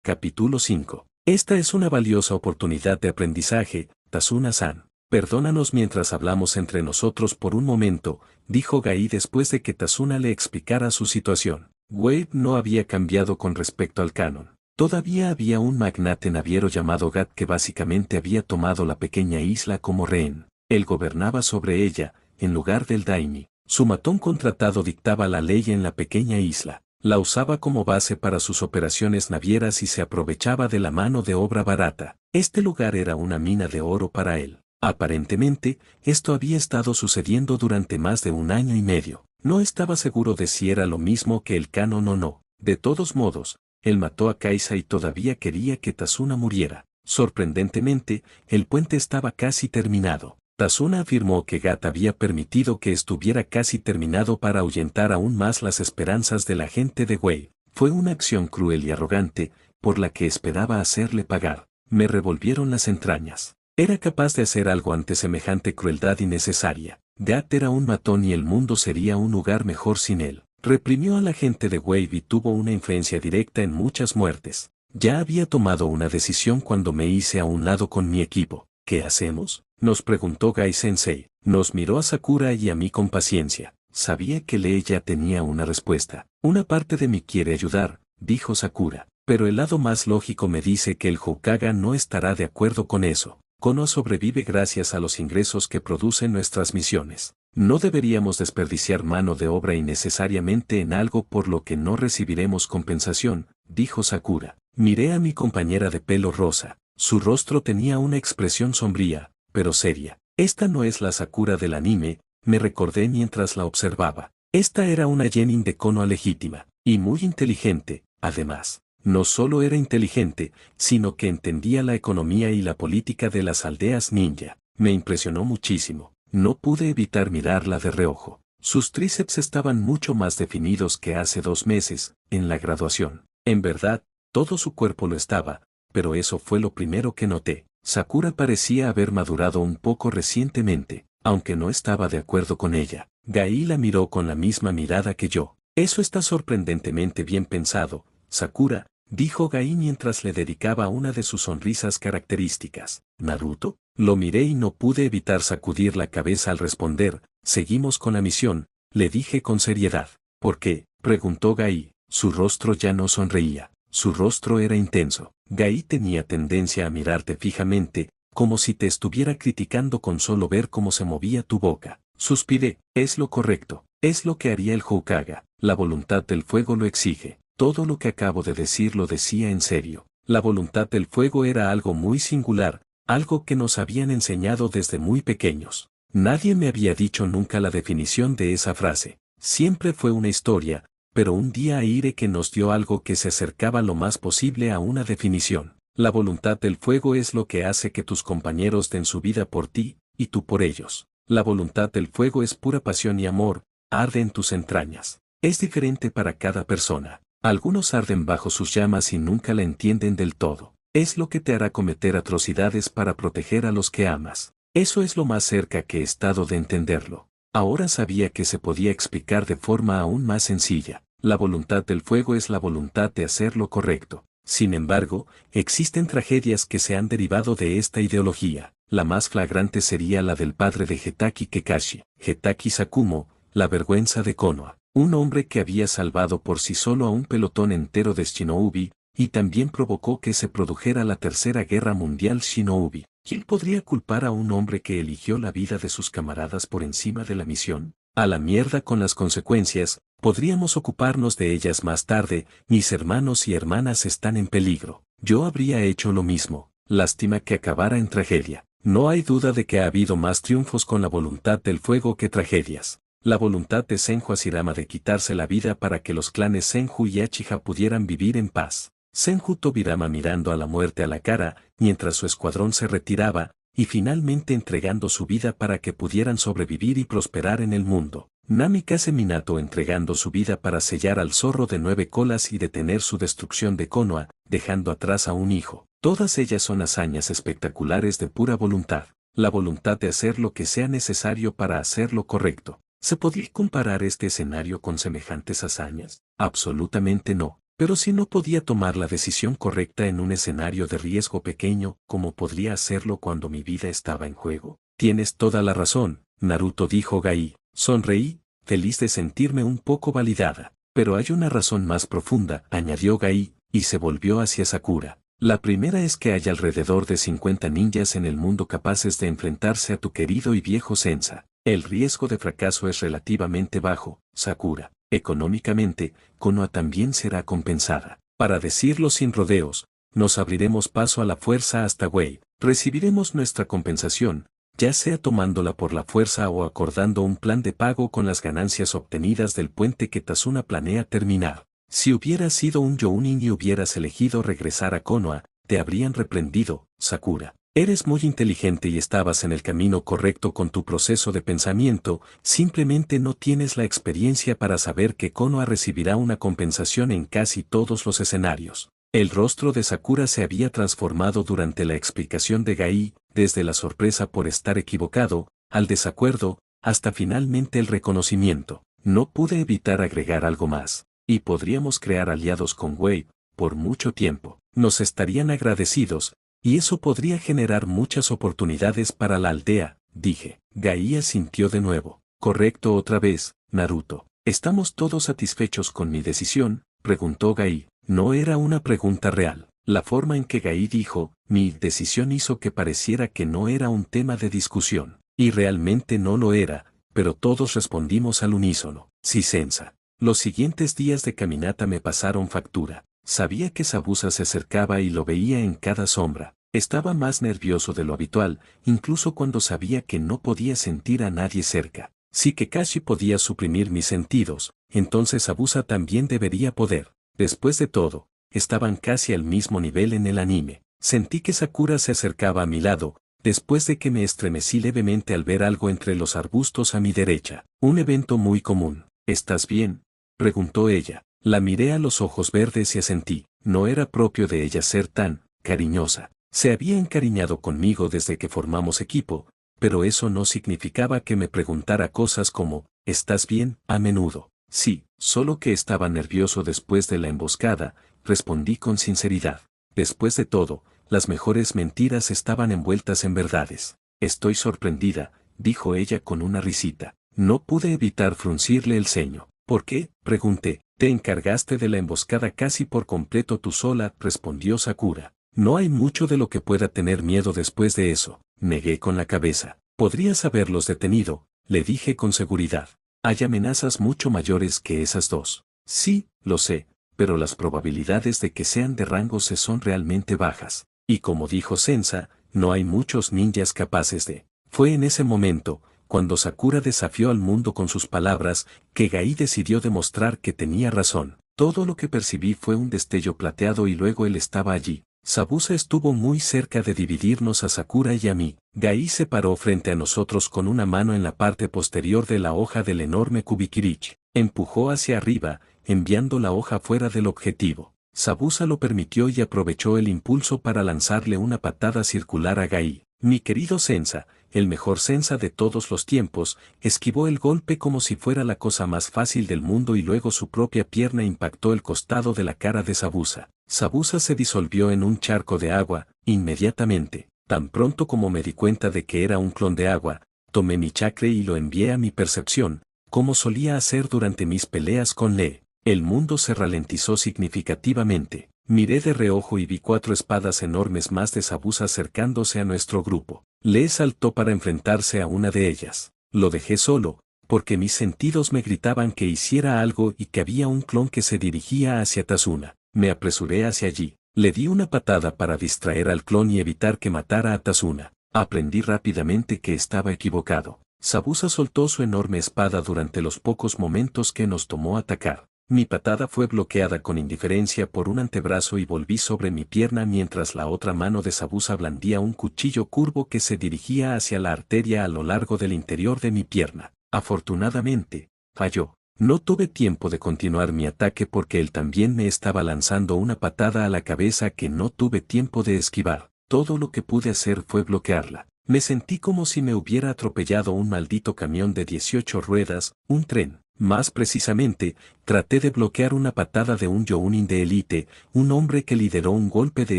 Capítulo 5. Esta es una valiosa oportunidad de aprendizaje, Tazuna-san. Perdónanos mientras hablamos entre nosotros por un momento, dijo Gai después de que Tazuna le explicara su situación. Wade no había cambiado con respecto al canon. Todavía había un magnate naviero llamado Gat que básicamente había tomado la pequeña isla como rehén. Él gobernaba sobre ella, en lugar del daimi. Su matón contratado dictaba la ley en la pequeña isla. La usaba como base para sus operaciones navieras y se aprovechaba de la mano de obra barata. Este lugar era una mina de oro para él. Aparentemente, esto había estado sucediendo durante más de 1 año y medio. No estaba seguro de si era lo mismo que el canon o no. De todos modos, él mató a Kaisa y todavía quería que Tazuna muriera. Sorprendentemente, el puente estaba casi terminado. Tazuna afirmó que Gat había permitido que estuviera casi terminado para ahuyentar aún más las esperanzas de la gente de Wei. Fue una acción cruel y arrogante, por la que esperaba hacerle pagar. Me revolvieron las entrañas. Era capaz de hacer algo ante semejante crueldad innecesaria. Gat era un matón y el mundo sería un lugar mejor sin él. Reprimió a la gente de Wei y tuvo una influencia directa en muchas muertes. Ya había tomado una decisión cuando me hice a un lado con mi equipo. ¿Qué hacemos?, nos preguntó Gai-sensei. Nos miró a Sakura y a mí con paciencia. Sabía que Lee ya tenía una respuesta. Una parte de mí quiere ayudar, dijo Sakura. Pero el lado más lógico me dice que el Hokage no estará de acuerdo con eso. Konoha sobrevive gracias a los ingresos que producen nuestras misiones. No deberíamos desperdiciar mano de obra innecesariamente en algo por lo que no recibiremos compensación, dijo Sakura. Miré a mi compañera de pelo rosa. Su rostro tenía una expresión sombría, pero seria. Esta no es la Sakura del anime, me recordé mientras la observaba. Esta era una genin de Konoha legítima, y muy inteligente, además. No solo era inteligente, sino que entendía la economía y la política de las aldeas ninja. Me impresionó muchísimo. No pude evitar mirarla de reojo. Sus tríceps estaban mucho más definidos que hace 2 meses, en la graduación. En verdad, todo su cuerpo lo estaba, pero eso fue lo primero que noté. Sakura parecía haber madurado un poco recientemente, aunque no estaba de acuerdo con ella. Gai la miró con la misma mirada que yo. Eso está sorprendentemente bien pensado, Sakura, dijo Gai mientras le dedicaba una de sus sonrisas características. ¿Naruto? Lo miré y no pude evitar sacudir la cabeza al responder. Seguimos con la misión, le dije con seriedad. ¿Por qué?, preguntó Gai. Su rostro ya no sonreía. Su rostro era intenso. Gai tenía tendencia a mirarte fijamente, como si te estuviera criticando con solo ver cómo se movía tu boca. Suspiré. Es lo correcto. Es lo que haría el Hokage. La voluntad del fuego lo exige. Todo lo que acabo de decir lo decía en serio. La voluntad del fuego era algo muy singular, algo que nos habían enseñado desde muy pequeños. Nadie me había dicho nunca la definición de esa frase. Siempre fue una historia, pero un día Aire que nos dio algo que se acercaba lo más posible a una definición. La voluntad del fuego es lo que hace que tus compañeros den su vida por ti, y tú por ellos. La voluntad del fuego es pura pasión y amor, arde en tus entrañas. Es diferente para cada persona. Algunos arden bajo sus llamas y nunca la entienden del todo. Es lo que te hará cometer atrocidades para proteger a los que amas. Eso es lo más cerca que he estado de entenderlo. Ahora sabía que se podía explicar de forma aún más sencilla. La voluntad del fuego es la voluntad de hacer lo correcto. Sin embargo, existen tragedias que se han derivado de esta ideología. La más flagrante sería la del padre de Hetaki Kekashi, Hetaki Sakumo, la vergüenza de Konoha. Un hombre que había salvado por sí solo a un pelotón entero de Shinobi, y también provocó que se produjera la Tercera Guerra Mundial Shinobi. ¿Quién podría culpar a un hombre que eligió la vida de sus camaradas por encima de la misión? A la mierda con las consecuencias, podríamos ocuparnos de ellas más tarde. Mis hermanos y hermanas están en peligro. Yo habría hecho lo mismo. Lástima que acabara en tragedia. No hay duda de que ha habido más triunfos con la voluntad del fuego que tragedias. La voluntad de Senju Hashirama de quitarse la vida para que los clanes Senju y Uchiha pudieran vivir en paz. Senju Tobirama mirando a la muerte a la cara, mientras su escuadrón se retiraba, y finalmente entregando su vida para que pudieran sobrevivir y prosperar en el mundo. Namikaze Minato entregando su vida para sellar al zorro de 9 colas y detener su destrucción de Konoha, dejando atrás a un hijo. Todas ellas son hazañas espectaculares de pura voluntad. La voluntad de hacer lo que sea necesario para hacer lo correcto. ¿Se podría comparar este escenario con semejantes hazañas? Absolutamente no. Pero si no podía tomar la decisión correcta en un escenario de riesgo pequeño, ¿cómo podría hacerlo cuando mi vida estaba en juego? Tienes toda la razón, Naruto, dijo Gai. Sonreí, feliz de sentirme un poco validada. Pero hay una razón más profunda, añadió Gai, y se volvió hacia Sakura. La primera es que hay alrededor de 50 ninjas en el mundo capaces de enfrentarse a tu querido y viejo Sensa. El riesgo de fracaso es relativamente bajo, Sakura. Económicamente, Konoha también será compensada. Para decirlo sin rodeos, nos abriremos paso a la fuerza hasta Wei. Recibiremos nuestra compensación, ya sea tomándola por la fuerza o acordando un plan de pago con las ganancias obtenidas del puente que Tazuna planea terminar. Si hubieras sido un Jounin y hubieras elegido regresar a Konoha, te habrían reprendido, Sakura. Eres muy inteligente y estabas en el camino correcto con tu proceso de pensamiento, simplemente no tienes la experiencia para saber que Konoha recibirá una compensación en casi todos los escenarios. El rostro de Sakura se había transformado durante la explicación de Gai, desde la sorpresa por estar equivocado, al desacuerdo, hasta finalmente el reconocimiento. No pude evitar agregar algo más. Y podríamos crear aliados con Wei, por mucho tiempo. Nos estarían agradecidos, y eso podría generar muchas oportunidades para la aldea, dije. Gai asintió de nuevo. Correcto otra vez, Naruto. ¿Estamos todos satisfechos con mi decisión?, preguntó Gai. No era una pregunta real. La forma en que Gai dijo, mi decisión hizo que pareciera que no era un tema de discusión. Y realmente no lo era, pero todos respondimos al unísono. Sí, Sensa. Los siguientes días de caminata me pasaron factura. Sabía que Zabuza se acercaba y lo veía en cada sombra. Estaba más nervioso de lo habitual, incluso cuando sabía que no podía sentir a nadie cerca. Si Kakashi podía suprimir mis sentidos, entonces Zabuza también debería poder. Después de todo, estaban casi al mismo nivel en el anime. Sentí que Sakura se acercaba a mi lado, después de que me estremecí levemente al ver algo entre los arbustos a mi derecha. Un evento muy común. ¿Estás bien?, preguntó ella. La miré a los ojos verdes y asentí. No era propio de ella ser tan cariñosa. Se había encariñado conmigo desde que formamos equipo, pero eso no significaba que me preguntara cosas como, ¿estás bien?, a menudo. Sí, solo que estaba nervioso después de la emboscada, respondí con sinceridad. Después de todo, las mejores mentiras estaban envueltas en verdades. Estoy sorprendida, dijo ella con una risita. No pude evitar fruncirle el ceño. ¿Por qué?, pregunté. Te encargaste de la emboscada casi por completo tú sola, respondió Sakura. No hay mucho de lo que pueda tener miedo después de eso, negué con la cabeza. Podrías haberlos detenido, le dije con seguridad. Hay amenazas mucho mayores que esas dos. Sí, lo sé, pero las probabilidades de que sean de rango C son realmente bajas. Y como dijo Sensa, no hay muchos ninjas capaces de. Fue en ese momento, cuando Sakura desafió al mundo con sus palabras, que Gai decidió demostrar que tenía razón. Todo lo que percibí fue un destello plateado y luego él estaba allí. Zabuza estuvo muy cerca de dividirnos a Sakura y a mí. Gai se paró frente a nosotros con una mano en la parte posterior de la hoja del enorme Kubikirich. Empujó hacia arriba, enviando la hoja fuera del objetivo. Zabuza lo permitió y aprovechó el impulso para lanzarle una patada circular a Gai. Mi querido Sensa, el mejor Sensa de todos los tiempos, esquivó el golpe como si fuera la cosa más fácil del mundo y luego su propia pierna impactó el costado de la cara de Zabuza. Zabuza se disolvió en un charco de agua, inmediatamente. Tan pronto como me di cuenta de que era un clon de agua, tomé mi chakra y lo envié a mi percepción, como solía hacer durante mis peleas con Lee. El mundo se ralentizó significativamente. Miré de reojo y vi 4 espadas enormes más de Zabuza acercándose a nuestro grupo. Lee saltó para enfrentarse a una de ellas. Lo dejé solo, porque mis sentidos me gritaban que hiciera algo y que había un clon que se dirigía hacia Tazuna. Me apresuré hacia allí. Le di una patada para distraer al clon y evitar que matara a Tazuna. Aprendí rápidamente que estaba equivocado. Zabuza soltó su enorme espada durante los pocos momentos que nos tomó atacar. Mi patada fue bloqueada con indiferencia por un antebrazo y volví sobre mi pierna mientras la otra mano de Zabuza blandía un cuchillo curvo que se dirigía hacia la arteria a lo largo del interior de mi pierna. Afortunadamente, falló. No tuve tiempo de continuar mi ataque porque él también me estaba lanzando una patada a la cabeza que no tuve tiempo de esquivar. Todo lo que pude hacer fue bloquearla. Me sentí como si me hubiera atropellado un maldito camión de 18 ruedas, un tren. Más precisamente, traté de bloquear una patada de un Jounin de élite, un hombre que lideró un golpe de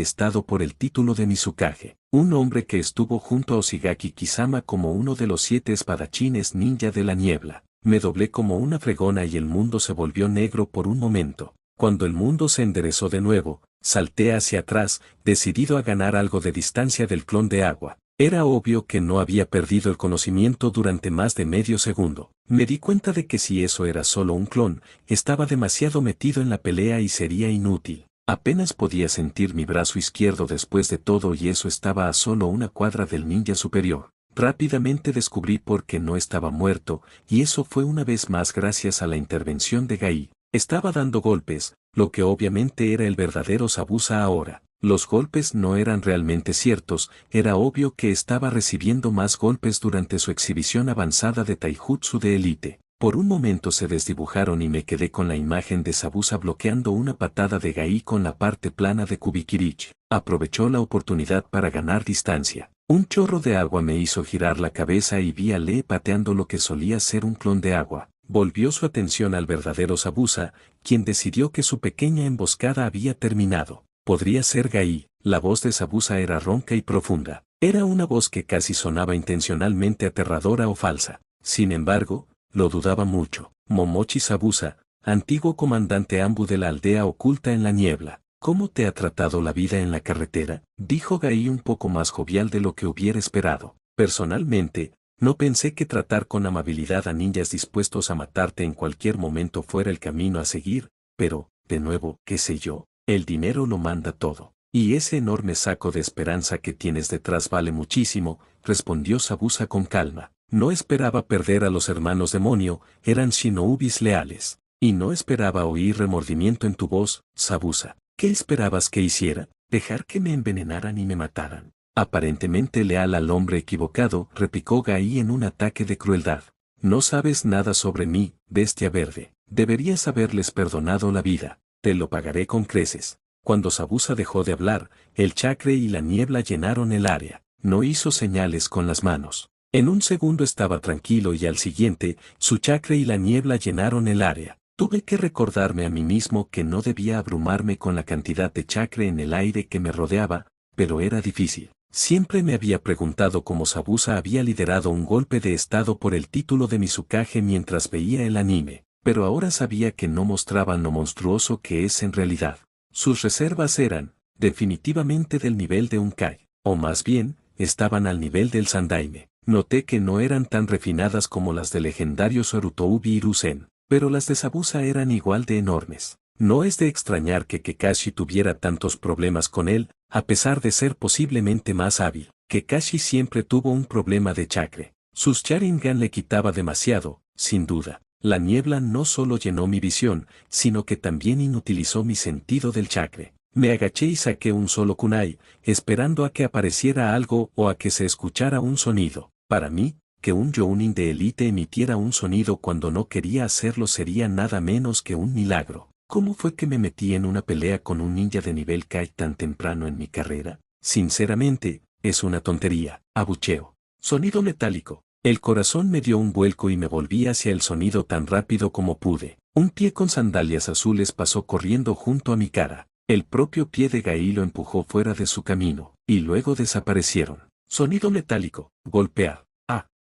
estado por el título de Mizukage, un hombre que estuvo junto a Oshigaki Kisama como uno de los 7 espadachines ninja de la niebla. Me doblé como una fregona y el mundo se volvió negro por un momento. Cuando el mundo se enderezó de nuevo, salté hacia atrás, decidido a ganar algo de distancia del clon de agua. Era obvio que no había perdido el conocimiento durante más de medio segundo. Me di cuenta de que si eso era solo un clon, estaba demasiado metido en la pelea y sería inútil. Apenas podía sentir mi brazo izquierdo después de todo y eso estaba a solo una cuadra del ninja superior. Rápidamente descubrí por qué no estaba muerto, y eso fue una vez más gracias a la intervención de Gai. Estaba dando golpes, lo que obviamente era el verdadero Zabuza ahora. Los golpes no eran realmente ciertos, era obvio que estaba recibiendo más golpes durante su exhibición avanzada de taijutsu de élite. Por un momento se desdibujaron y me quedé con la imagen de Zabuza bloqueando una patada de Gai con la parte plana de Kubikirich. Aprovechó la oportunidad para ganar distancia. Un chorro de agua me hizo girar la cabeza y vi a Lee pateando lo que solía ser un clon de agua. Volvió su atención al verdadero Zabuza, quien decidió que su pequeña emboscada había terminado. Podría ser Gai. La voz de Zabuza era ronca y profunda. Era una voz que casi sonaba intencionalmente aterradora o falsa. Sin embargo, lo dudaba mucho. Momochi Zabuza, antiguo comandante Ambu de la aldea oculta en la niebla. ¿Cómo te ha tratado la vida en la carretera?, dijo Gai un poco más jovial de lo que hubiera esperado. Personalmente, no pensé que tratar con amabilidad a ninjas dispuestos a matarte en cualquier momento fuera el camino a seguir, pero, de nuevo, qué sé yo, el dinero lo manda todo. Y ese enorme saco de esperanza que tienes detrás vale muchísimo, respondió Zabuza con calma. No esperaba perder a los hermanos demonio, eran shinobis leales. Y no esperaba oír remordimiento en tu voz, Zabuza. ¿Qué esperabas que hiciera? ¿Dejar que me envenenaran y me mataran? Aparentemente leal al hombre equivocado, replicó Gai en un ataque de crueldad. No sabes nada sobre mí, bestia verde. Deberías haberles perdonado la vida. Te lo pagaré con creces. Cuando Zabuza dejó de hablar, el chakre y la niebla llenaron el área. No hizo señales con las manos. En un segundo estaba tranquilo y al siguiente, su chakra y la niebla llenaron el área. Tuve que recordarme a mí mismo que no debía abrumarme con la cantidad de chakra en el aire que me rodeaba, pero era difícil. Siempre me había preguntado cómo Zabuza había liderado un golpe de estado por el título de Mizukage mientras veía el anime, pero ahora sabía que no mostraban lo monstruoso que es en realidad. Sus reservas eran, definitivamente del nivel de un Kai, o más bien, estaban al nivel del Sandaime. Noté que no eran tan refinadas como las del legendario Sorutoubi Hiruzen, pero las de Zabuza eran igual de enormes. No es de extrañar que Kakashi tuviera tantos problemas con él, a pesar de ser posiblemente más hábil. Kakashi siempre tuvo un problema de chakra. Sus Sharingan le quitaba demasiado, sin duda. La niebla no solo llenó mi visión, sino que también inutilizó mi sentido del chakra. Me agaché y saqué un solo kunai, esperando a que apareciera algo o a que se escuchara un sonido. Para mí, que un Jounin de élite emitiera un sonido cuando no quería hacerlo sería nada menos que un milagro. ¿Cómo fue que me metí en una pelea con un ninja de nivel Kai tan temprano en mi carrera? Sinceramente, es una tontería. Abucheo. Sonido metálico. El corazón me dio un vuelco y me volví hacia el sonido tan rápido como pude. Un pie con sandalias azules pasó corriendo junto a mi cara. El propio pie de Gai lo empujó fuera de su camino, y luego desaparecieron. Sonido metálico. Golpear.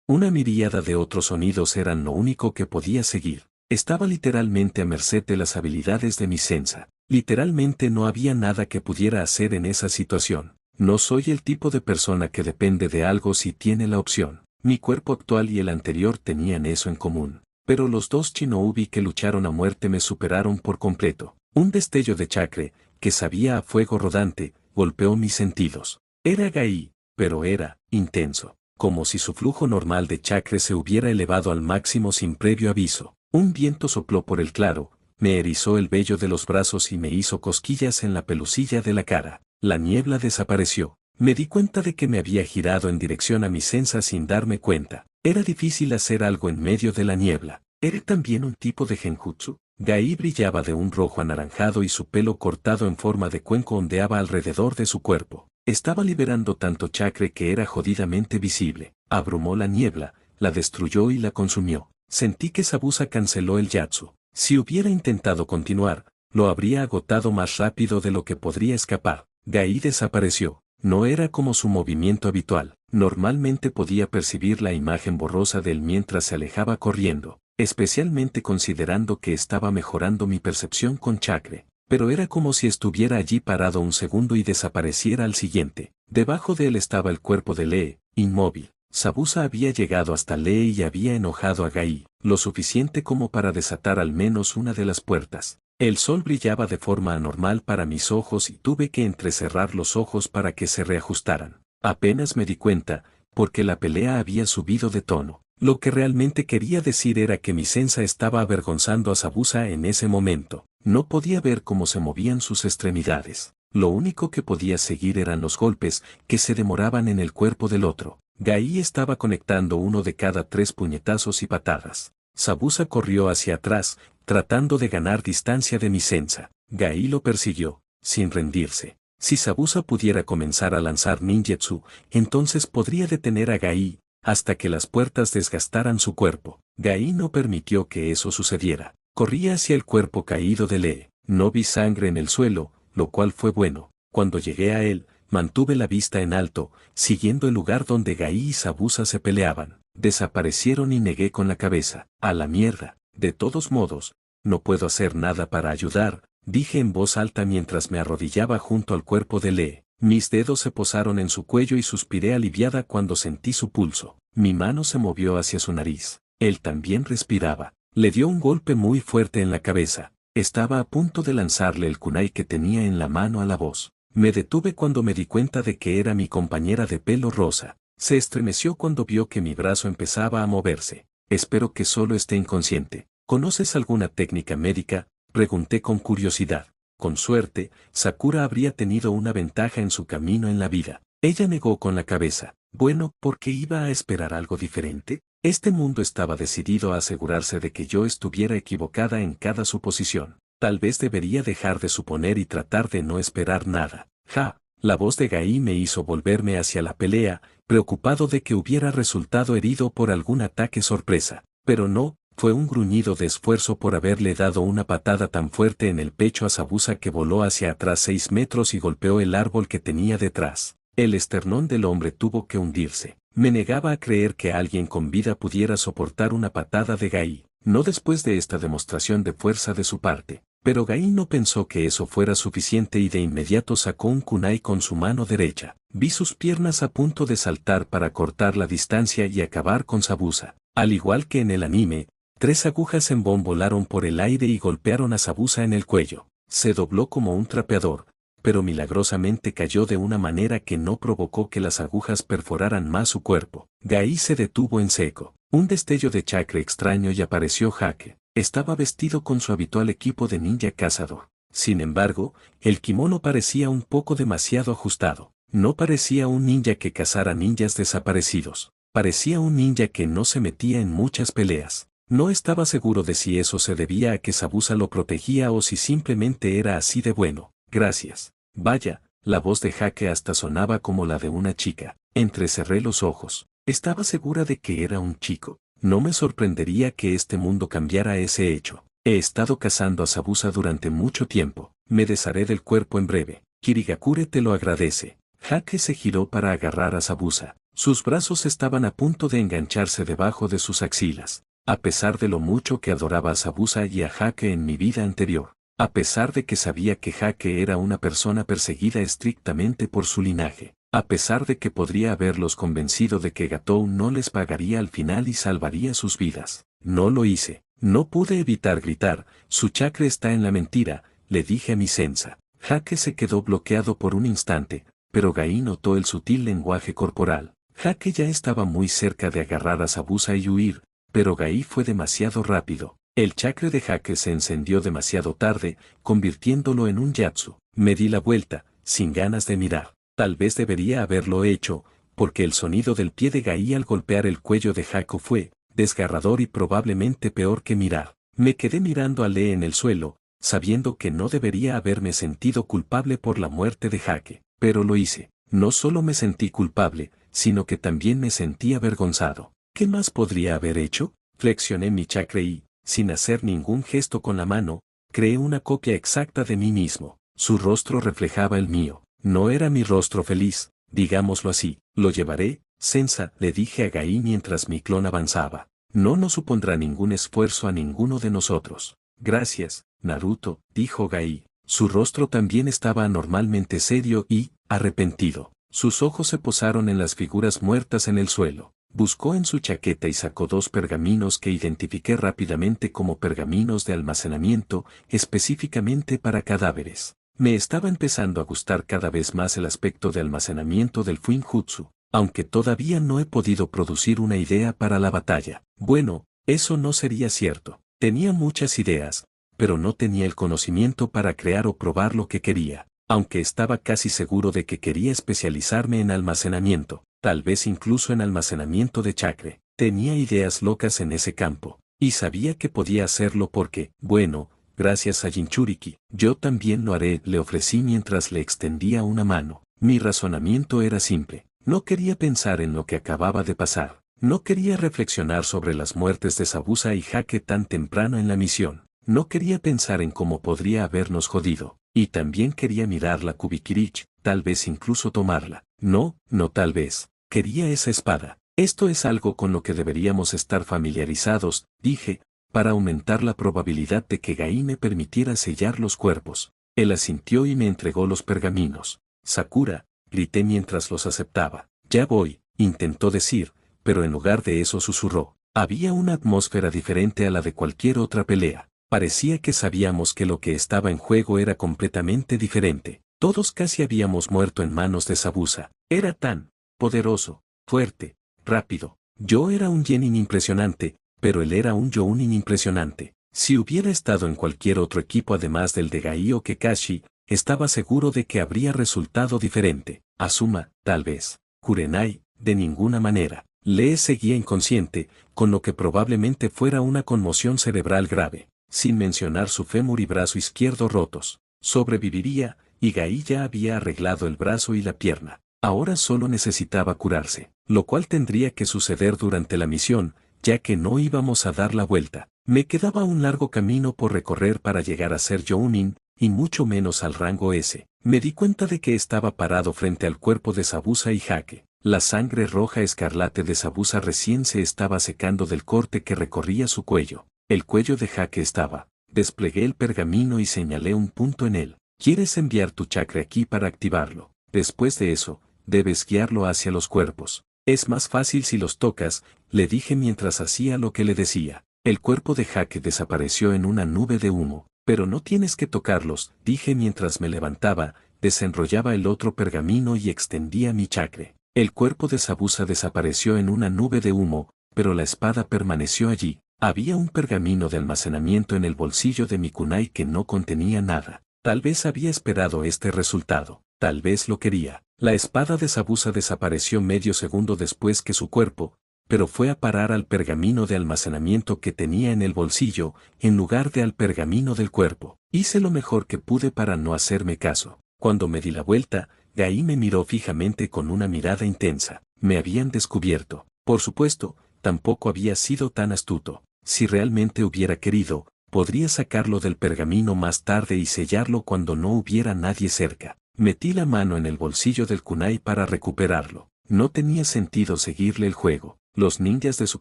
Una miríada de otros sonidos eran lo único que podía seguir. Estaba literalmente a merced de las habilidades de mi sensa. Literalmente no había nada que pudiera hacer en esa situación. No soy el tipo de persona que depende de algo si tiene la opción. Mi cuerpo actual y el anterior tenían eso en común. Pero los dos Shinobi que lucharon a muerte me superaron por completo. Un destello de chakra, que sabía a fuego rodante, golpeó mis sentidos. Era Gai, pero era intenso. Como si su flujo normal de chakra se hubiera elevado al máximo sin previo aviso. Un viento sopló por el claro, me erizó el vello de los brazos y me hizo cosquillas en la pelusilla de la cara. La niebla desapareció. Me di cuenta de que me había girado en dirección a mi sensa sin darme cuenta. Era difícil hacer algo en medio de la niebla. ¿Era también un tipo de genjutsu? Gai brillaba de un rojo anaranjado y su pelo cortado en forma de cuenco ondeaba alrededor de su cuerpo. Estaba liberando tanto chakra que era jodidamente visible. Abrumó la niebla, la destruyó y la consumió. Sentí que Sabusa canceló el yatsu. Si hubiera intentado continuar, lo habría agotado más rápido de lo que podría escapar. Gai desapareció. No era como su movimiento habitual. Normalmente podía percibir la imagen borrosa de él mientras se alejaba corriendo, especialmente considerando que estaba mejorando mi percepción con chakra. Pero era como si estuviera allí parado un segundo y desapareciera al siguiente. Debajo de él estaba el cuerpo de Lee, inmóvil. Sabusa había llegado hasta Lee y había enojado a Gai, lo suficiente como para desatar al menos una de las puertas. El sol brillaba de forma anormal para mis ojos y tuve que entrecerrar los ojos para que se reajustaran. Apenas me di cuenta, porque la pelea había subido de tono. Lo que realmente quería decir era que mi sensa estaba avergonzando a Sabusa en ese momento. No podía ver cómo se movían sus extremidades. Lo único que podía seguir eran los golpes, que se demoraban en el cuerpo del otro. Gai estaba conectando uno de cada 3 puñetazos y patadas. Sabusa corrió hacia atrás, tratando de ganar distancia de mi sensa. Gai lo persiguió, sin rendirse. Si Sabusa pudiera comenzar a lanzar ninjutsu, entonces podría detener a Gai, hasta que las puertas desgastaran su cuerpo. Gai no permitió que eso sucediera. Corrí hacia el cuerpo caído de Lee. No vi sangre en el suelo, lo cual fue bueno. Cuando llegué a él, mantuve la vista en alto, siguiendo el lugar donde Gai y Sabusa se peleaban. Desaparecieron y negué con la cabeza. A la mierda. De todos modos, no puedo hacer nada para ayudar, dije en voz alta mientras me arrodillaba junto al cuerpo de Lee. Mis dedos se posaron en su cuello y suspiré aliviada cuando sentí su pulso. Mi mano se movió hacia su nariz. Él también respiraba. Le dio un golpe muy fuerte en la cabeza. Estaba a punto de lanzarle el kunai que tenía en la mano a la voz. Me detuve cuando me di cuenta de que era mi compañera de pelo rosa. Se estremeció cuando vio que mi brazo empezaba a moverse. Espero que solo esté inconsciente. ¿Conoces alguna técnica médica? Pregunté con curiosidad. Con suerte, Sakura habría tenido una ventaja en su camino en la vida. Ella negó con la cabeza. Bueno, ¿por qué iba a esperar algo diferente? Este mundo estaba decidido a asegurarse de que yo estuviera equivocada en cada suposición. Tal vez debería dejar de suponer y tratar de no esperar nada. Ja, la voz de Gai me hizo volverme hacia la pelea, preocupado de que hubiera resultado herido por algún ataque sorpresa. Pero no, fue un gruñido de esfuerzo por haberle dado una patada tan fuerte en el pecho a Sabusa que voló hacia atrás 6 metros y golpeó el árbol que tenía detrás. El esternón del hombre tuvo que hundirse. Me negaba a creer que alguien con vida pudiera soportar una patada de Gai, no después de esta demostración de fuerza de su parte. Pero Gai no pensó que eso fuera suficiente y de inmediato sacó un kunai con su mano derecha. Vi sus piernas a punto de saltar para cortar la distancia y acabar con Sabusa. Al igual que en el anime, 3 agujas en bon volaron por el aire y golpearon a Sabusa en el cuello. Se dobló como un trapeador, pero milagrosamente cayó de una manera que no provocó que las agujas perforaran más su cuerpo. Gai se detuvo en seco. Un destello de chakra extraño y apareció Hake. Estaba vestido con su habitual equipo de ninja cazador. Sin embargo, el kimono parecía un poco demasiado ajustado. No parecía un ninja que cazara ninjas desaparecidos. Parecía un ninja que no se metía en muchas peleas. No estaba seguro de si eso se debía a que Sabusa lo protegía o si simplemente era así de bueno. Gracias. Vaya, la voz de Hake hasta sonaba como la de una chica. Entrecerré los ojos. Estaba segura de que era un chico. No me sorprendería que este mundo cambiara ese hecho. He estado cazando a Sabusa durante mucho tiempo. Me desharé del cuerpo en breve. Kirigakure te lo agradece. Hake se giró para agarrar a Sabusa. Sus brazos estaban a punto de engancharse debajo de sus axilas. A pesar de lo mucho que adoraba a Sabusa y a Hake en mi vida anterior. A pesar de que sabía que Hake era una persona perseguida estrictamente por su linaje. A pesar de que podría haberlos convencido de que Gatou no les pagaría al final y salvaría sus vidas. No lo hice. No pude evitar gritar, su chakra está en la mentira, le dije a mi sensa. Hake se quedó bloqueado por un instante, pero Gai notó el sutil lenguaje corporal. Hake ya estaba muy cerca de agarrar a Sabusa y huir, pero Gai fue demasiado rápido. El chakra de Hake se encendió demasiado tarde, convirtiéndolo en un yatsu. Me di la vuelta, sin ganas de mirar. Tal vez debería haberlo hecho, porque el sonido del pie de Gai al golpear el cuello de Hake fue desgarrador y probablemente peor que mirar. Me quedé mirando a Lee en el suelo, sabiendo que no debería haberme sentido culpable por la muerte de Hake, pero lo hice. No solo me sentí culpable, sino que también me sentí avergonzado. ¿Qué más podría haber hecho? Flexioné mi chakra y, sin hacer ningún gesto con la mano, creé una copia exacta de mí mismo. Su rostro reflejaba el mío. No era mi rostro feliz, digámoslo así. Lo llevaré, Sensa, le dije a Gai mientras mi clon avanzaba. No nos supondrá ningún esfuerzo a ninguno de nosotros. Gracias, Naruto, dijo Gai. Su rostro también estaba anormalmente serio y, arrepentido. Sus ojos se posaron en las figuras muertas en el suelo. Buscó en su chaqueta y sacó 2 pergaminos que identifiqué rápidamente como pergaminos de almacenamiento, específicamente para cadáveres. Me estaba empezando a gustar cada vez más el aspecto de almacenamiento del Fuinjutsu, aunque todavía no he podido producir una idea para la batalla. Bueno, eso no sería cierto. Tenía muchas ideas, pero no tenía el conocimiento para crear o probar lo que quería. Aunque estaba casi seguro de que quería especializarme en almacenamiento, tal vez incluso en almacenamiento de chakra. Tenía ideas locas en ese campo, y sabía que podía hacerlo porque, bueno, gracias a Jinchuriki, yo también lo haré, le ofrecí mientras le extendía una mano. Mi razonamiento era simple. No quería pensar en lo que acababa de pasar. No quería reflexionar sobre las muertes de Zabuza y Hake tan temprano en la misión. No quería pensar en cómo podría habernos jodido. Y también quería mirar la Kubikirich, tal vez incluso tomarla. No tal vez. Quería esa espada. Esto es algo con lo que deberíamos estar familiarizados, dije, para aumentar la probabilidad de que Gai me permitiera sellar los cuerpos. Él asintió y me entregó los pergaminos. Sakura, grité mientras los aceptaba. Ya voy, intentó decir, pero en lugar de eso susurró. Había una atmósfera diferente a la de cualquier otra pelea. Parecía que sabíamos que lo que estaba en juego era completamente diferente. Todos casi habíamos muerto en manos de Zabuza. Era tan poderoso, fuerte, rápido. Yo era un Genin impresionante, pero él era un Jounin impresionante. Si hubiera estado en cualquier otro equipo además del de Gai o Kakashi, estaba seguro de que habría resultado diferente. Asuma, tal vez. Kurenai, de ninguna manera. Lee seguía inconsciente, con lo que probablemente fuera una conmoción cerebral grave. Sin mencionar su fémur y brazo izquierdo rotos. Sobreviviría, y Gai ya había arreglado el brazo y la pierna. Ahora solo necesitaba curarse, lo cual tendría que suceder durante la misión, ya que no íbamos a dar la vuelta. Me quedaba un largo camino por recorrer para llegar a ser Jounin, y mucho menos al rango S. Me di cuenta de que estaba parado frente al cuerpo de Zabuza y Hake. La sangre roja escarlate de Zabuza recién se estaba secando del corte que recorría su cuello. El cuello de Hake estaba. Desplegué el pergamino y señalé un punto en él. ¿Quieres enviar tu chakra aquí para activarlo? Después de eso, debes guiarlo hacia los cuerpos. Es más fácil si los tocas, le dije mientras hacía lo que le decía. El cuerpo de Hake desapareció en una nube de humo. Pero no tienes que tocarlos, dije mientras me levantaba, desenrollaba el otro pergamino y extendía mi chakra. El cuerpo de Zabuza desapareció en una nube de humo, pero la espada permaneció allí. Había un pergamino de almacenamiento en el bolsillo de mi kunai que no contenía nada. Tal vez había esperado este resultado, tal vez lo quería. La espada de Zabuza desapareció medio segundo después que su cuerpo, pero fue a parar al pergamino de almacenamiento que tenía en el bolsillo, en lugar de al pergamino del cuerpo. Hice lo mejor que pude para no hacerme caso. Cuando me di la vuelta, Gai me miró fijamente con una mirada intensa. Me habían descubierto. Por supuesto, tampoco había sido tan astuto. Si realmente hubiera querido, podría sacarlo del pergamino más tarde y sellarlo cuando no hubiera nadie cerca. Metí la mano en el bolsillo del kunai para recuperarlo. No tenía sentido seguirle el juego. Los ninjas de su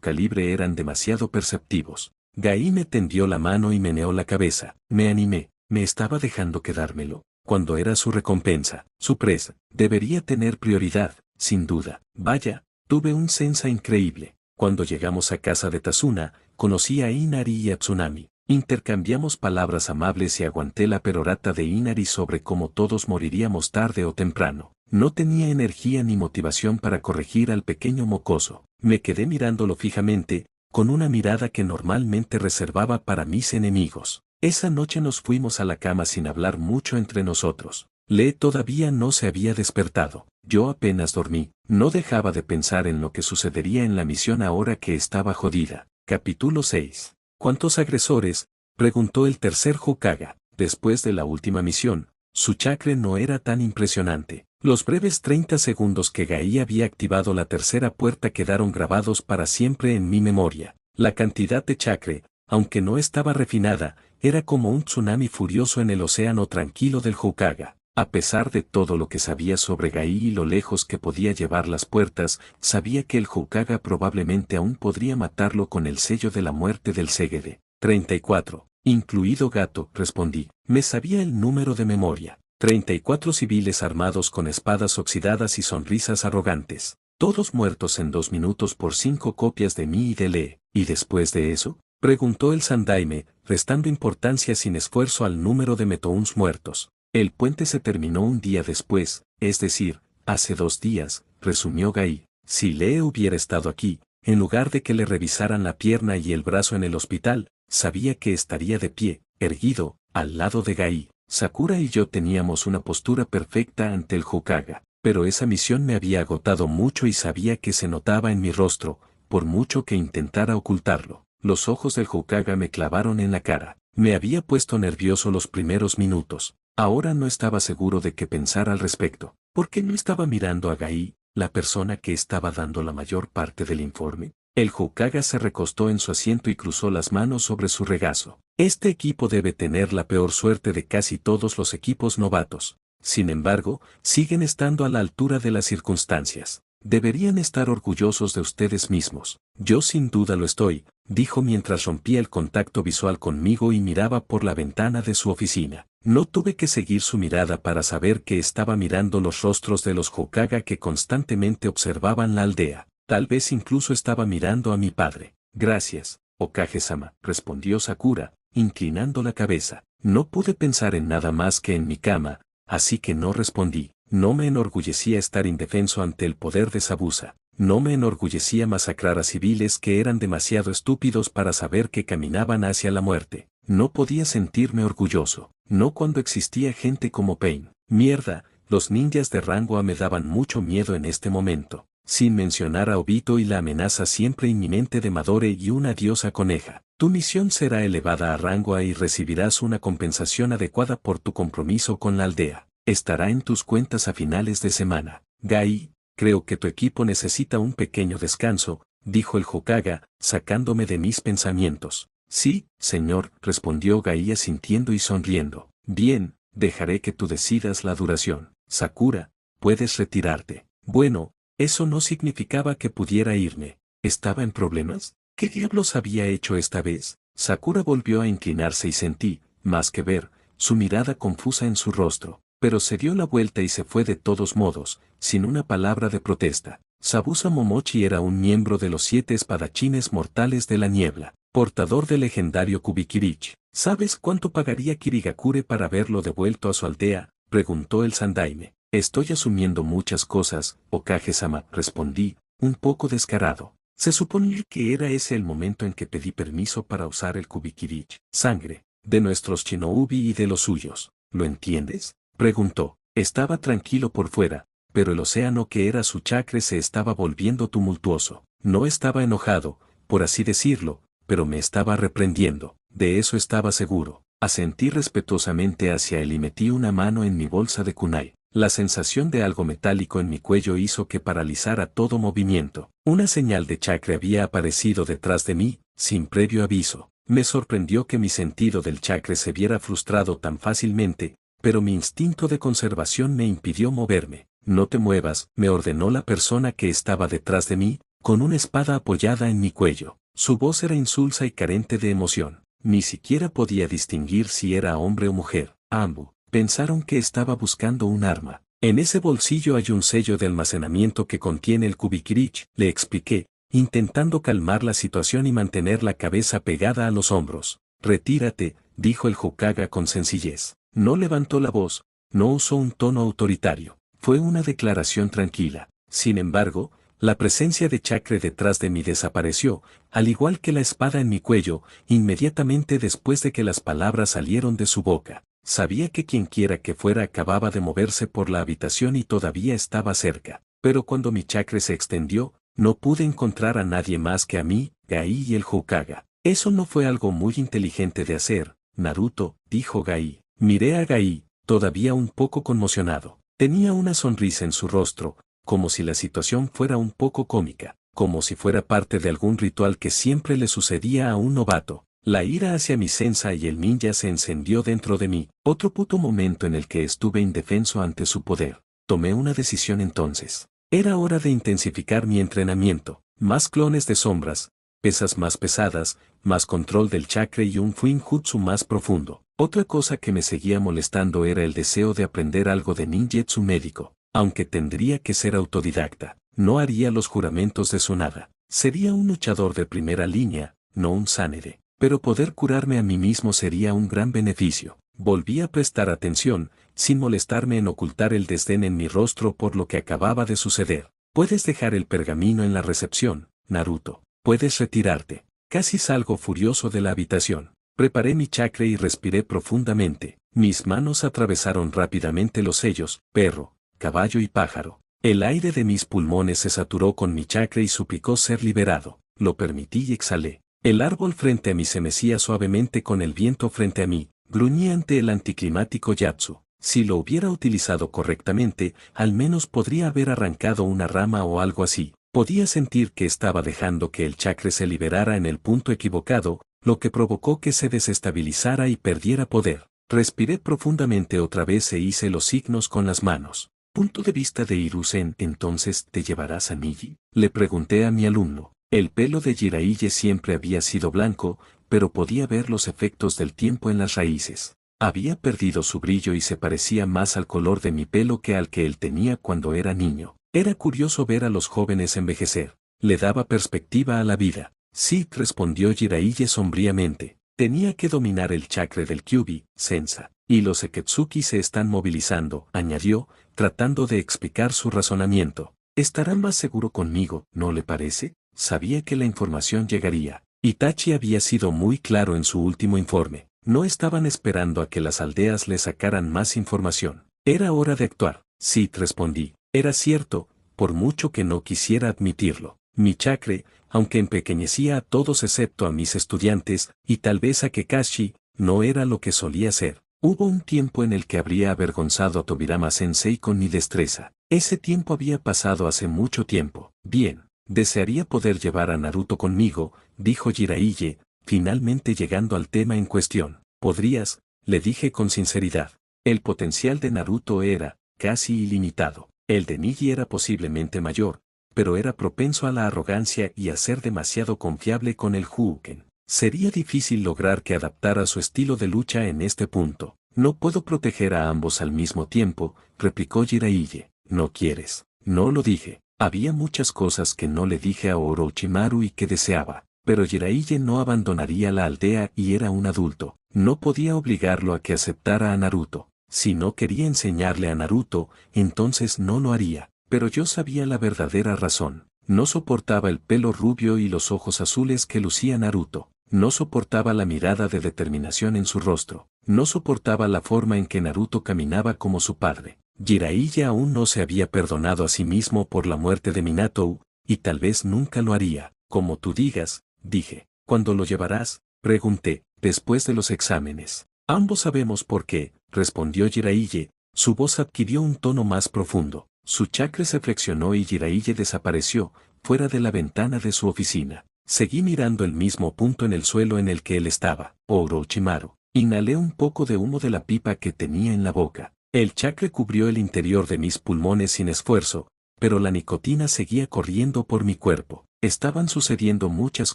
calibre eran demasiado perceptivos. Gai me tendió la mano y meneó la cabeza. Me animé. Me estaba dejando quedármelo. Cuando era su recompensa, su presa, debería tener prioridad, sin duda. Vaya, tuve un sensa increíble. Cuando llegamos a casa de Tazuna, conocí a Inari y a Tsunami. Intercambiamos palabras amables y aguanté la perorata de Inari sobre cómo todos moriríamos tarde o temprano. No tenía energía ni motivación para corregir al pequeño mocoso. Me quedé mirándolo fijamente, con una mirada que normalmente reservaba para mis enemigos. Esa noche nos fuimos a la cama sin hablar mucho entre nosotros. Lee todavía no se había despertado. Yo apenas dormí. No dejaba de pensar en lo que sucedería en la misión ahora que estaba jodida. Capítulo 6. ¿Cuántos agresores? Preguntó el tercer Hokage. Después de la última misión, su chakra no era tan impresionante. Los breves 30 segundos que Gai había activado la tercera puerta quedaron grabados para siempre en mi memoria. La cantidad de chakra, aunque no estaba refinada, era como un tsunami furioso en el océano tranquilo del Hokage. A pesar de todo lo que sabía sobre Gai y lo lejos que podía llevar las puertas, sabía que el Hokage probablemente aún podría matarlo con el sello de la muerte del Segede. 34. Incluido gato, respondí. Me sabía el número de memoria. 34 civiles armados con espadas oxidadas y sonrisas arrogantes. Todos muertos en 2 minutos por 5 copias de mí y de Lee. ¿Y después de eso? Preguntó el Sandaime, restando importancia sin esfuerzo al número de Metouns muertos. El puente se terminó un día después, es decir, hace 2 días, resumió Gai. Si Lee hubiera estado aquí, en lugar de que le revisaran la pierna y el brazo en el hospital, sabía que estaría de pie, erguido, al lado de Gai. Sakura y yo teníamos una postura perfecta ante el Hokage, pero esa misión me había agotado mucho y sabía que se notaba en mi rostro, por mucho que intentara ocultarlo. Los ojos del Hokage me clavaron en la cara. Me había puesto nervioso los primeros minutos. Ahora no estaba seguro de qué pensar al respecto. ¿Por qué no estaba mirando a Gai, la persona que estaba dando la mayor parte del informe? El Hokage se recostó en su asiento y cruzó las manos sobre su regazo. Este equipo debe tener la peor suerte de casi todos los equipos novatos. Sin embargo, siguen estando a la altura de las circunstancias. Deberían estar orgullosos de ustedes mismos. Yo sin duda lo estoy, dijo mientras rompía el contacto visual conmigo y miraba por la ventana de su oficina. No tuve que seguir su mirada para saber que estaba mirando los rostros de los Hokage que constantemente observaban la aldea. Tal vez incluso estaba mirando a mi padre. Gracias, Hokage-sama, respondió Sakura, inclinando la cabeza. No pude pensar en nada más que en mi cama, así que no respondí. No me enorgullecía estar indefenso ante el poder de Zabuza. No me enorgullecía masacrar a civiles que eran demasiado estúpidos para saber que caminaban hacia la muerte. No podía sentirme orgulloso. No cuando existía gente como Pain. Mierda, los ninjas de rango A me daban mucho miedo en este momento. Sin mencionar a Obito y la amenaza siempre inminente de Madore y una diosa coneja. Tu misión será elevada a rango A y recibirás una compensación adecuada por tu compromiso con la aldea. Estará en tus cuentas a finales de semana. Gai, creo que tu equipo necesita un pequeño descanso, dijo el Hokage, sacándome de mis pensamientos. Sí, señor, respondió Gai asintiendo y sonriendo. Bien, dejaré que tú decidas la duración. Sakura, puedes retirarte. Bueno, eso no significaba que pudiera irme. ¿Estaba en problemas? ¿Qué diablos había hecho esta vez? Sakura volvió a inclinarse y sentí, más que ver, su mirada confusa en su rostro. Pero se dio la vuelta y se fue de todos modos, sin una palabra de protesta. Zabuza Momochi era un miembro de los 7 espadachines mortales de la niebla, portador del legendario Kubikirich. ¿Sabes cuánto pagaría Kirigakure para haberlo devuelto a su aldea?, preguntó el Sandaime. Estoy asumiendo muchas cosas, Hokage-sama, respondí, un poco descarado. Se suponía que era ese el momento en que pedí permiso para usar el Kubikirich. Sangre, de nuestros shinobi y de los suyos. ¿Lo entiendes?, preguntó. Estaba tranquilo por fuera, pero el océano que era su chakra se estaba volviendo tumultuoso. No estaba enojado, por así decirlo, pero me estaba reprendiendo. De eso estaba seguro. Asentí respetuosamente hacia él y metí una mano en mi bolsa de kunai. La sensación de algo metálico en mi cuello hizo que paralizara todo movimiento. Una señal de chakra había aparecido detrás de mí, sin previo aviso. Me sorprendió que mi sentido del chakra se viera frustrado tan fácilmente, pero mi instinto de conservación me impidió moverme. No te muevas, me ordenó la persona que estaba detrás de mí, con una espada apoyada en mi cuello. Su voz era insulsa y carente de emoción. Ni siquiera podía distinguir si era hombre o mujer. Ambos pensaron que estaba buscando un arma. En ese bolsillo hay un sello de almacenamiento que contiene el Kubikirich, le expliqué, intentando calmar la situación y mantener la cabeza pegada a los hombros. Retírate, dijo el Hokage con sencillez. No levantó la voz, no usó un tono autoritario. Fue una declaración tranquila. Sin embargo, la presencia de chakra detrás de mí desapareció, al igual que la espada en mi cuello, inmediatamente después de que las palabras salieron de su boca. Sabía que quienquiera que fuera acababa de moverse por la habitación y todavía estaba cerca. Pero cuando mi chakra se extendió, no pude encontrar a nadie más que a mí, Gai y el Hokage. Eso no fue algo muy inteligente de hacer, Naruto, dijo Gai. Miré a Gai, todavía un poco conmocionado. Tenía una sonrisa en su rostro, como si la situación fuera un poco cómica. como si fuera parte de algún ritual que siempre le sucedía a un novato. La ira hacia mi sensa y el ninja se encendió dentro de mí. Otro puto momento en el que estuve indefenso ante su poder. Tomé una decisión entonces. Era hora de intensificar mi entrenamiento. Más clones de sombras, pesas más pesadas, más control del chakra y un Fuinjutsu más profundo. Otra cosa que me seguía molestando era el deseo de aprender algo de ninjutsu médico. Aunque tendría que ser autodidacta, no haría los juramentos de Tsunade. Sería un luchador de primera línea, no un Sanede. Pero poder curarme a mí mismo sería un gran beneficio. Volví a prestar atención, sin molestarme en ocultar el desdén en mi rostro por lo que acababa de suceder. Puedes dejar el pergamino en la recepción, Naruto. Puedes retirarte. Casi salgo furioso de la habitación. Preparé mi chakra y respiré profundamente. Mis manos atravesaron rápidamente los sellos, perro, caballo y pájaro. El aire de mis pulmones se saturó con mi chakra y suplicó ser liberado. Lo permití y exhalé. El árbol frente a mí se mecía suavemente con el viento frente a mí. Gruñí ante el anticlimático Yatsu. Si lo hubiera utilizado correctamente, al menos podría haber arrancado una rama o algo así. Podía sentir que estaba dejando que el chakra se liberara en el punto equivocado, lo que provocó que se desestabilizara y perdiera poder. Respiré profundamente otra vez e hice los signos con las manos. Punto de vista de Hiruzen, ¿entonces te llevarás a Niji? Le pregunté a mi alumno. El pelo de Jiraiya siempre había sido blanco, pero podía ver los efectos del tiempo en las raíces. Había perdido su brillo y se parecía más al color de mi pelo que al que él tenía cuando era niño. Era curioso ver a los jóvenes envejecer. Le daba perspectiva a la vida. Sí, respondió Jiraiya sombríamente. Tenía que dominar el chakra del Kyuubi, Sensa. Y los Eketsuki se están movilizando, añadió, tratando de explicar su razonamiento. Estarán más seguro conmigo, ¿no le parece? Sabía que la información llegaría. Itachi había sido muy claro en su último informe. No estaban esperando a que las aldeas le sacaran más información. Era hora de actuar. Sí, respondí. Era cierto, por mucho que no quisiera admitirlo. Mi chakra, aunque empequeñecía a todos excepto a mis estudiantes, y tal vez a Kakashi, no era lo que solía ser. Hubo un tiempo en el que habría avergonzado a Tobirama Sensei con mi destreza. Ese tiempo había pasado hace mucho tiempo. Bien. Desearía poder llevar a Naruto conmigo, dijo Jiraiya, finalmente llegando al tema en cuestión. ¿Podrías? Le dije con sinceridad. El potencial de Naruto era, casi ilimitado. El de Niji era posiblemente mayor, pero era propenso a la arrogancia y a ser demasiado confiable con el Hyuuken. Sería difícil lograr que adaptara su estilo de lucha en este punto. No puedo proteger a ambos al mismo tiempo, replicó Jiraiya. ¿No quieres? No lo dije. Había muchas cosas que no le dije a Orochimaru y que deseaba, pero Jiraiya no abandonaría la aldea y era un adulto. No podía obligarlo a que aceptara a Naruto. Si no quería enseñarle a Naruto, entonces no lo haría. Pero yo sabía la verdadera razón. No soportaba el pelo rubio y los ojos azules que lucía Naruto. No soportaba la mirada de determinación en su rostro. No soportaba la forma en que Naruto caminaba como su padre. Jiraiya aún no se había perdonado a sí mismo por la muerte de Minato, y tal vez nunca lo haría. Como tú digas, dije. ¿Cuándo lo llevarás? Pregunté, después de los exámenes. Ambos sabemos por qué, respondió Jiraiya. Su voz adquirió un tono más profundo. Su chakra se flexionó y Jiraiya desapareció, fuera de la ventana de su oficina. Seguí mirando el mismo punto en el suelo en el que él estaba. Orochimaru. Inhalé un poco de humo de la pipa que tenía en la boca. El chakra cubrió el interior de mis pulmones sin esfuerzo, pero la nicotina seguía corriendo por mi cuerpo. Estaban sucediendo muchas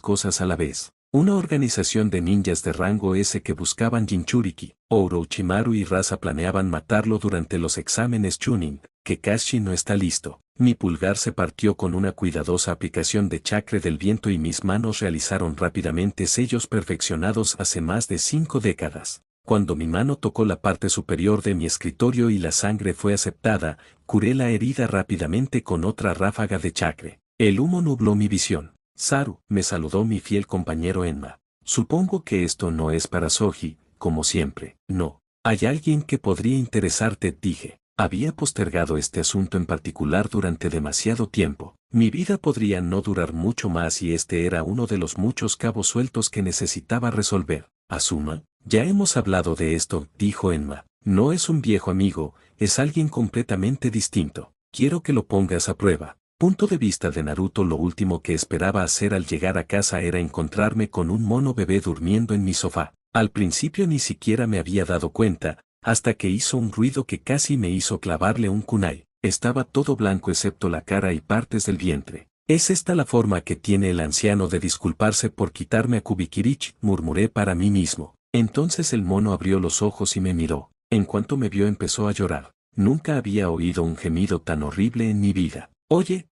cosas a la vez. Una organización de ninjas de rango S que buscaban Jinchuriki. Orochimaru y Raza planeaban matarlo durante los exámenes Chunin. Kakashi no está listo. Mi pulgar se partió con una cuidadosa aplicación de chakra del viento y mis manos realizaron rápidamente sellos perfeccionados hace más de 5 décadas. Cuando mi mano tocó la parte superior de mi escritorio y la sangre fue aceptada, curé la herida rápidamente con otra ráfaga de chakra. El humo nubló mi visión. Saru, me saludó mi fiel compañero Enma. Supongo que esto no es para Soji, como siempre. No. Hay alguien que podría interesarte, dije. Había postergado este asunto en particular durante demasiado tiempo. Mi vida podría no durar mucho más y este era uno de los muchos cabos sueltos que necesitaba resolver. ¿Asuma? Ya hemos hablado de esto, dijo Enma. No es un viejo amigo, es alguien completamente distinto. Quiero que lo pongas a prueba. Punto de vista de Naruto. Lo último que esperaba hacer al llegar a casa era encontrarme con un mono bebé durmiendo en mi sofá. Al principio ni siquiera me había dado cuenta, hasta que hizo un ruido que casi me hizo clavarle un kunai. Estaba todo blanco excepto la cara y partes del vientre. ¿Es esta la forma que tiene el anciano de disculparse por quitarme a Kubikirich?, murmuré para mí mismo. Entonces el mono abrió los ojos y me miró. En cuanto me vio empezó a llorar. Nunca había oído un gemido tan horrible en mi vida. Oye,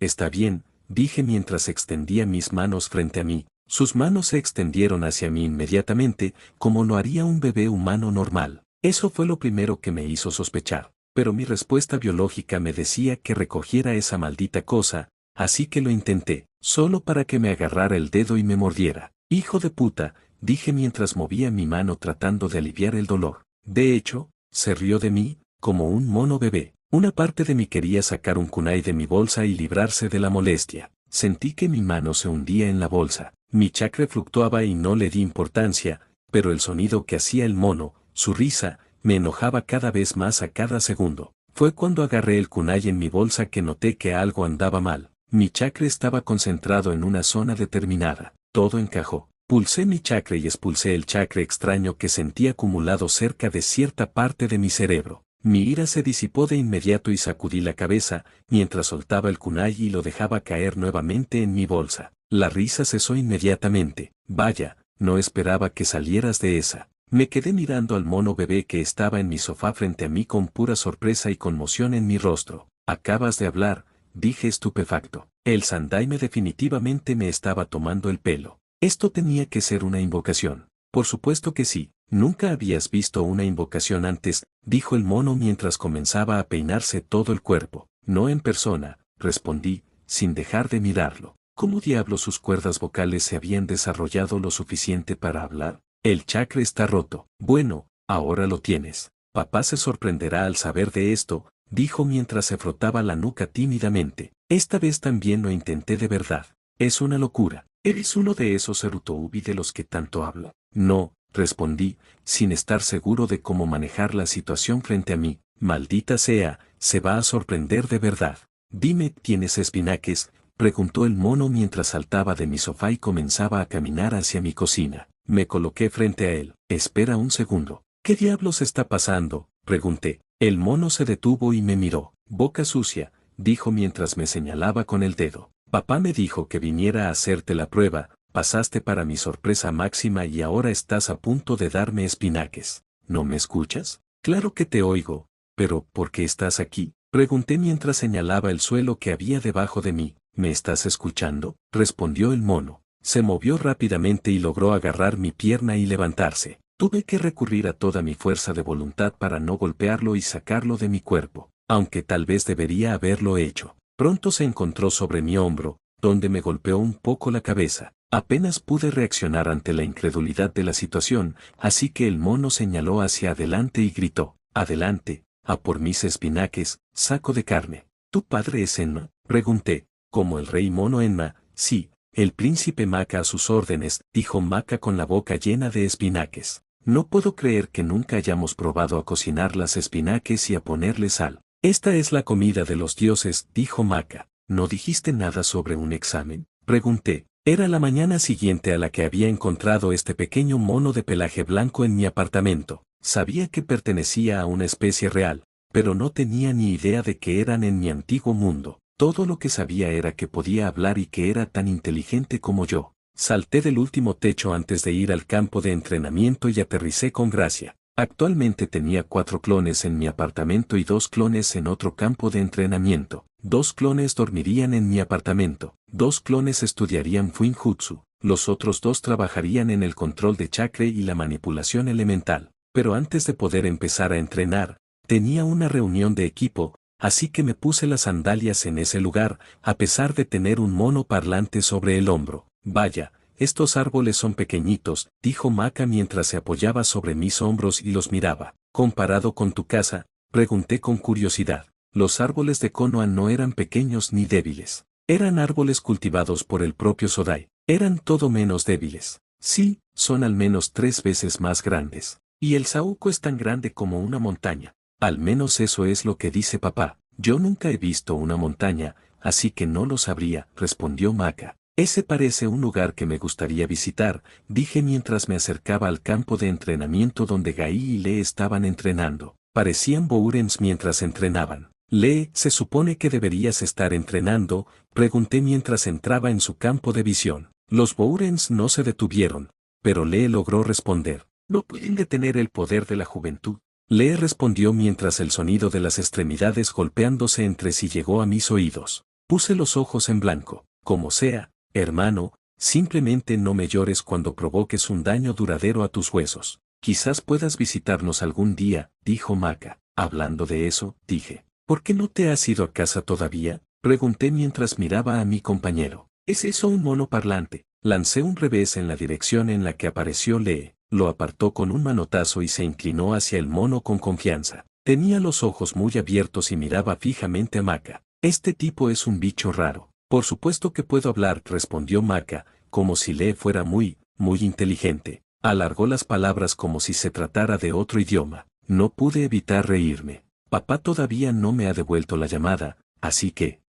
está bien, dije mientras extendía mis manos frente a mí. Sus manos se extendieron hacia mí inmediatamente, como lo haría un bebé humano normal. Eso fue lo primero que me hizo sospechar. Pero mi respuesta biológica me decía que recogiera esa maldita cosa, así que lo intenté, solo para que me agarrara el dedo y me mordiera. Hijo de puta, dije mientras movía mi mano tratando de aliviar el dolor. De hecho, se rió de mí, como un mono bebé. Una parte de mí quería sacar un kunai de mi bolsa y librarse de la molestia. Sentí que mi mano se hundía en la bolsa. Mi chakra fluctuaba y no le di importancia, pero el sonido que hacía el mono, su risa, me enojaba cada vez más a cada segundo. Fue cuando agarré el kunai en mi bolsa que noté que algo andaba mal. Mi chakra estaba concentrado en una zona determinada. Todo encajó. Pulsé mi chakra y expulsé el chakra extraño que sentí acumulado cerca de cierta parte de mi cerebro. Mi ira se disipó de inmediato y sacudí la cabeza, mientras soltaba el kunai y lo dejaba caer nuevamente en mi bolsa. La risa cesó inmediatamente. Vaya, no esperaba que salieras de esa. Me quedé mirando al mono bebé que estaba en mi sofá frente a mí con pura sorpresa y conmoción en mi rostro. Acabas de hablar, dije estupefacto. El Sandaime definitivamente me estaba tomando el pelo. Esto tenía que ser una invocación. Por supuesto que sí. Nunca habías visto una invocación antes, dijo el mono mientras comenzaba a peinarse todo el cuerpo. No en persona, respondí, sin dejar de mirarlo. ¿Cómo diablos sus cuerdas vocales se habían desarrollado lo suficiente para hablar? El chakra está roto. Bueno, ahora lo tienes. Papá se sorprenderá al saber de esto, dijo mientras se frotaba la nuca tímidamente. Esta vez también lo intenté de verdad. Es una locura. ¿Eres uno de esos Erutoubi de los que tanto hablo? No, respondí, sin estar seguro de cómo manejar la situación frente a mí. Maldita sea, se va a sorprender de verdad. Dime, ¿tienes espinaques?, preguntó el mono mientras saltaba de mi sofá y comenzaba a caminar hacia mi cocina. Me coloqué frente a él. Espera un segundo. ¿Qué diablos está pasando?, pregunté. El mono se detuvo y me miró. Boca sucia, dijo mientras me señalaba con el dedo. Papá me dijo que viniera a hacerte la prueba. Pasaste para mi sorpresa máxima y ahora estás a punto de darme espinaques. ¿No me escuchas? Claro que te oigo, pero ¿por qué estás aquí?, pregunté mientras señalaba el suelo que había debajo de mí. ¿Me estás escuchando?, respondió el mono. Se movió rápidamente y logró agarrar mi pierna y levantarse. Tuve que recurrir a toda mi fuerza de voluntad para no golpearlo y sacarlo de mi cuerpo, aunque tal vez debería haberlo hecho. Pronto se encontró sobre mi hombro, donde me golpeó un poco la cabeza. Apenas pude reaccionar ante la incredulidad de la situación, así que el mono señaló hacia adelante y gritó: «Adelante, a por mis espinaques, saco de carne». ¿Tu padre es Enma?, pregunté. Como el rey mono Enma, sí, el príncipe Maka a sus órdenes, dijo Maka con la boca llena de espinaques. No puedo creer que nunca hayamos probado a cocinar las espinaques y a ponerle sal. Esta es la comida de los dioses, dijo Maka. ¿No dijiste nada sobre un examen?, pregunté. Era la mañana siguiente a la que había encontrado este pequeño mono de pelaje blanco en mi apartamento. Sabía que pertenecía a una especie real, pero no tenía ni idea de que eran en mi antiguo mundo. Todo lo que sabía era que podía hablar y que era tan inteligente como yo. Salté del último techo antes de ir al campo de entrenamiento y aterricé con gracia. Actualmente tenía 4 clones en mi apartamento y 2 clones en otro campo de entrenamiento. 2 clones dormirían en mi apartamento. 2 clones estudiarían Fuinjutsu. Los otros 2 trabajarían en el control de chakra y la manipulación elemental. Pero antes de poder empezar a entrenar, tenía una reunión de equipo, así que me puse las sandalias en ese lugar, a pesar de tener un mono parlante sobre el hombro. Vaya, estos árboles son pequeñitos, dijo Maka mientras se apoyaba sobre mis hombros y los miraba. Comparado con tu casa, pregunté con curiosidad. Los árboles de Konoha no eran pequeños ni débiles. Eran árboles cultivados por el propio Sodai. Eran todo menos débiles. Sí, son al menos 3 veces más grandes. Y el saúco es tan grande como una montaña. Al menos eso es lo que dice papá. Yo nunca he visto una montaña, así que no lo sabría, respondió Maka. Ese parece un lugar que me gustaría visitar, dije mientras me acercaba al campo de entrenamiento donde Gai y Lee estaban entrenando. Parecían Bourens mientras entrenaban. Lee, se supone que deberías estar entrenando, pregunté mientras entraba en su campo de visión. Los Bourens no se detuvieron, pero Lee logró responder. No pueden detener el poder de la juventud. Lee respondió mientras el sonido de las extremidades golpeándose entre sí llegó a mis oídos. Puse los ojos en blanco. Como sea, hermano, simplemente no me llores cuando provoques un daño duradero a tus huesos. Quizás puedas visitarnos algún día, dijo Maka. Hablando de eso, dije. ¿Por qué no te has ido a casa todavía? Pregunté mientras miraba a mi compañero. ¿Es eso un mono parlante? Lancé un revés en la dirección en la que apareció Lee. Lo apartó con un manotazo y se inclinó hacia el mono con confianza. Tenía los ojos muy abiertos y miraba fijamente a Maka. Este tipo es un bicho raro. Por supuesto que puedo hablar, respondió Maka, como si Lee fuera muy inteligente. Alargó las palabras como si se tratara de otro idioma. No pude evitar reírme. Papá todavía no me ha devuelto la llamada, así que,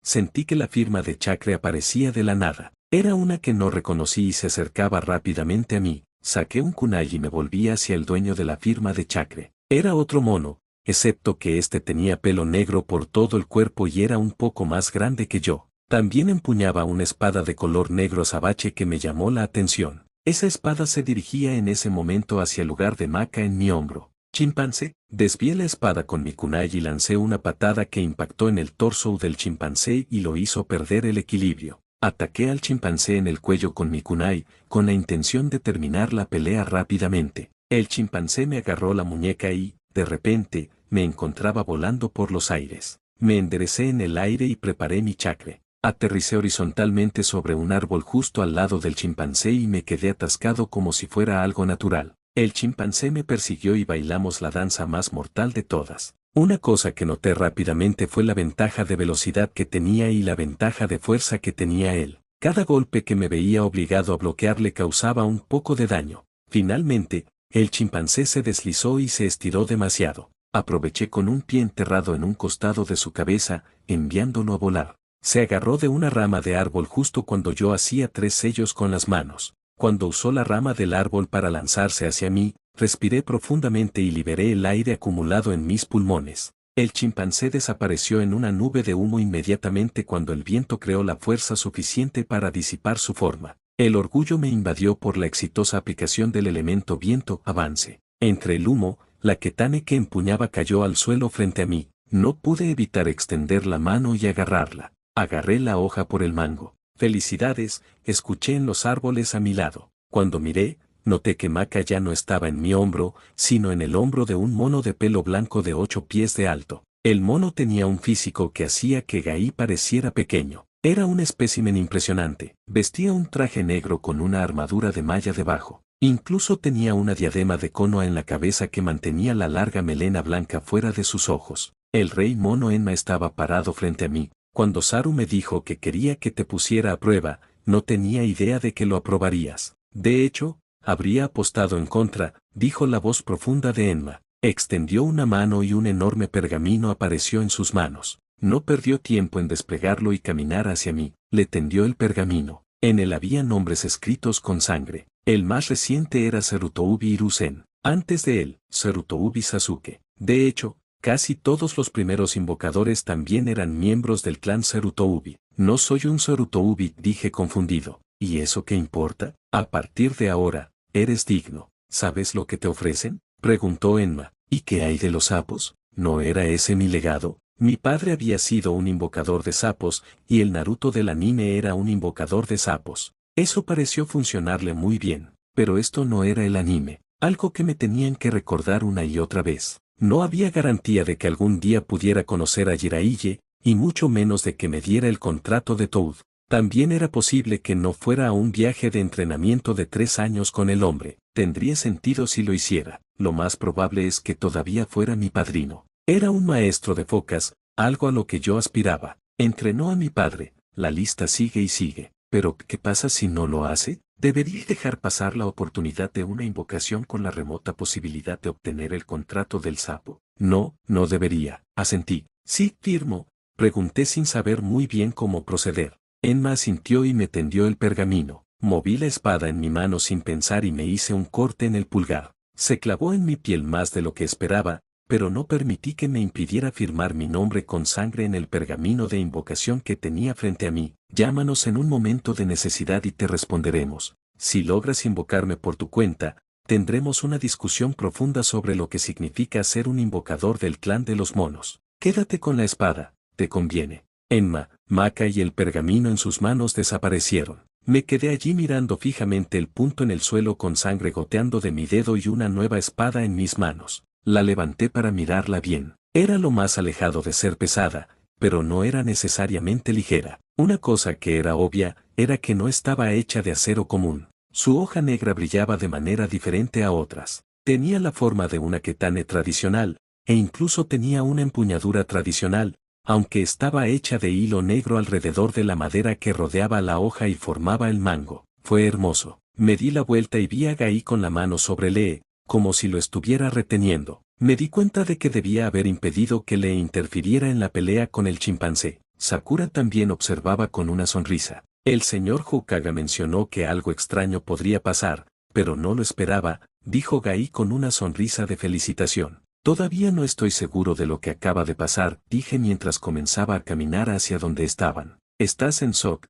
sentí que la firma de Chakre aparecía de la nada. Era una que no reconocí y se acercaba rápidamente a mí. Saqué un kunai y me volví hacia el dueño de la firma de Chakre. Era otro mono, excepto que este tenía pelo negro por todo el cuerpo y era un poco más grande que yo. También empuñaba una espada de color negro azabache que me llamó la atención. Esa espada se dirigía en ese momento hacia el lugar de Maka en mi hombro. Chimpancé, desvié la espada con mi kunai y lancé una patada que impactó en el torso del chimpancé y lo hizo perder el equilibrio. Ataqué al chimpancé en el cuello con mi kunai, con la intención de terminar la pelea rápidamente. El chimpancé me agarró la muñeca y, de repente, me encontraba volando por los aires. Me enderecé en el aire y preparé mi chakre. Aterricé horizontalmente sobre un árbol justo al lado del chimpancé y me quedé atascado como si fuera algo natural. El chimpancé me persiguió y bailamos la danza más mortal de todas. Una cosa que noté rápidamente fue la ventaja de velocidad que tenía y la ventaja de fuerza que tenía él. Cada golpe que me veía obligado a bloquear le causaba un poco de daño. Finalmente, el chimpancé se deslizó y se estiró demasiado. Aproveché con un pie enterrado en un costado de su cabeza, enviándolo a volar. Se agarró de una rama de árbol justo cuando yo hacía 3 sellos con las manos. Cuando usó la rama del árbol para lanzarse hacia mí, respiré profundamente y liberé el aire acumulado en mis pulmones. El chimpancé desapareció en una nube de humo inmediatamente cuando el viento creó la fuerza suficiente para disipar su forma. El orgullo me invadió por la exitosa aplicación del elemento viento avance. Entre el humo, la ketane que empuñaba cayó al suelo frente a mí. No pude evitar extender la mano y agarrarla. Agarré la hoja por el mango. Felicidades, escuché en los árboles a mi lado. Cuando miré, noté que Maka ya no estaba en mi hombro, sino en el hombro de un mono de pelo blanco de 8 pies de alto. El mono tenía un físico que hacía que Gai pareciera pequeño. Era un espécimen impresionante. Vestía un traje negro con una armadura de malla debajo. Incluso tenía una diadema de cono en la cabeza que mantenía la larga melena blanca fuera de sus ojos. El rey mono Enma estaba parado frente a mí. Cuando Saru me dijo que quería que te pusiera a prueba, no tenía idea de que lo aprobarías. De hecho, habría apostado en contra, dijo la voz profunda de Enma. Extendió una mano y un enorme pergamino apareció en sus manos. No perdió tiempo en desplegarlo y caminar hacia mí. Le tendió el pergamino. En él había nombres escritos con sangre. El más reciente era Serutoubi Hiruzen. Antes de él, Serutoubi Sasuke. De hecho, casi todos los primeros invocadores también eran miembros del clan Serutoubi. No soy un Serutoubi, dije confundido. ¿Y eso qué importa? A partir de ahora, eres digno. ¿Sabes lo que te ofrecen? Preguntó Enma. ¿Y qué hay de los sapos? ¿No era ese mi legado? Mi padre había sido un invocador de sapos, y el Naruto del anime era un invocador de sapos. Eso pareció funcionarle muy bien, pero esto no era el anime, algo que me tenían que recordar una y otra vez. No había garantía de que algún día pudiera conocer a Jiraiya, y mucho menos de que me diera el contrato de Toad. También era posible que no fuera a un viaje de entrenamiento de 3 años con el hombre. Tendría sentido si lo hiciera. Lo más probable es que todavía fuera mi padrino. Era un maestro de focas, algo a lo que yo aspiraba. Entrenó a mi padre. La lista sigue y sigue. Pero, ¿qué pasa si no lo hace? ¿Debería dejar pasar la oportunidad de una invocación con la remota posibilidad de obtener el contrato del sapo? No, no debería. Asentí. Sí, firmo. Pregunté sin saber muy bien cómo proceder. Enma asintió y me tendió el pergamino. Moví la espada en mi mano sin pensar y me hice un corte en el pulgar. Se clavó en mi piel más de lo que esperaba, pero no permití que me impidiera firmar mi nombre con sangre en el pergamino de invocación que tenía frente a mí. Llámanos en un momento de necesidad y te responderemos. Si logras invocarme por tu cuenta, tendremos una discusión profunda sobre lo que significa ser un invocador del clan de los monos. Quédate con la espada, te conviene. Enma, Maka y el pergamino en sus manos desaparecieron. Me quedé allí mirando fijamente el punto en el suelo con sangre goteando de mi dedo y una nueva espada en mis manos. La levanté para mirarla bien. Era lo más alejado de ser pesada, pero no era necesariamente ligera. Una cosa que era obvia, era que no estaba hecha de acero común. Su hoja negra brillaba de manera diferente a otras. Tenía la forma de una ketane tradicional, e incluso tenía una empuñadura tradicional, aunque estaba hecha de hilo negro alrededor de la madera que rodeaba la hoja y formaba el mango. Fue hermoso. Me di la vuelta y vi a Gai con la mano sobre Lee, como si lo estuviera reteniendo. Me di cuenta de que debía haber impedido que Lee interfiriera en la pelea con el chimpancé. Sakura también observaba con una sonrisa. El señor Hokage mencionó que algo extraño podría pasar, pero no lo esperaba, dijo Gai con una sonrisa de felicitación. Todavía no estoy seguro de lo que acaba de pasar, dije mientras comenzaba a caminar hacia donde estaban. Estás en shock,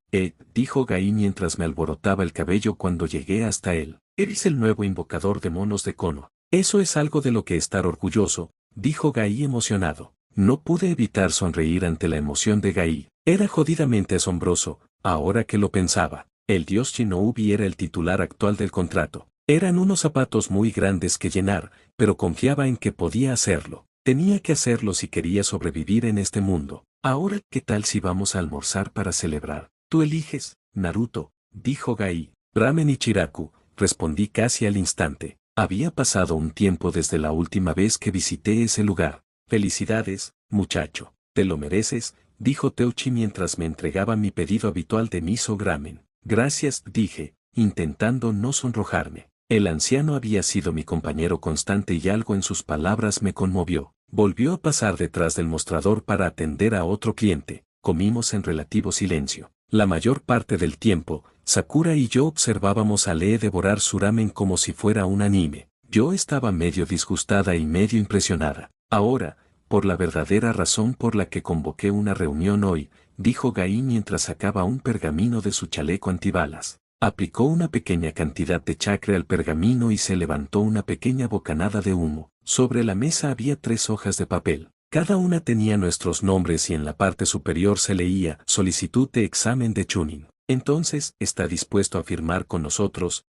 dijo Gai mientras me alborotaba el cabello cuando llegué hasta él. Eres el nuevo invocador de monos de Konoha. Eso es algo de lo que estar orgulloso, dijo Gai emocionado. No pude evitar sonreír ante la emoción de Gai. Era jodidamente asombroso, ahora que lo pensaba. El dios Shinobi era el titular actual del contrato. Eran unos zapatos muy grandes que llenar, pero confiaba en que podía hacerlo. Tenía que hacerlo si quería sobrevivir en este mundo. Ahora, ¿qué tal si vamos a almorzar para celebrar? Tú eliges, Naruto, dijo Gai. Ramen y Chiraku, respondí casi al instante. Había pasado un tiempo desde la última vez que visité ese lugar. Felicidades, muchacho. Te lo mereces, dijo Teuchi mientras me entregaba mi pedido habitual de miso ramen. Gracias, dije, intentando no sonrojarme. El anciano había sido mi compañero constante y algo en sus palabras me conmovió. Volvió a pasar detrás del mostrador para atender a otro cliente. Comimos en relativo silencio. La mayor parte del tiempo, Sakura y yo observábamos a Lee devorar su ramen como si fuera un anime. Yo estaba medio disgustada y medio impresionada. Ahora, por la verdadera razón por la que convoqué una reunión hoy, dijo Gai mientras sacaba un pergamino de su chaleco antibalas. Aplicó una pequeña cantidad de chakra al pergamino y se levantó una pequeña bocanada de humo. Sobre la mesa había 3 hojas de papel. Cada una tenía nuestros nombres y en la parte superior se leía solicitud de examen de Chunin. Entonces, ¿está dispuesto a firmar con nosotros?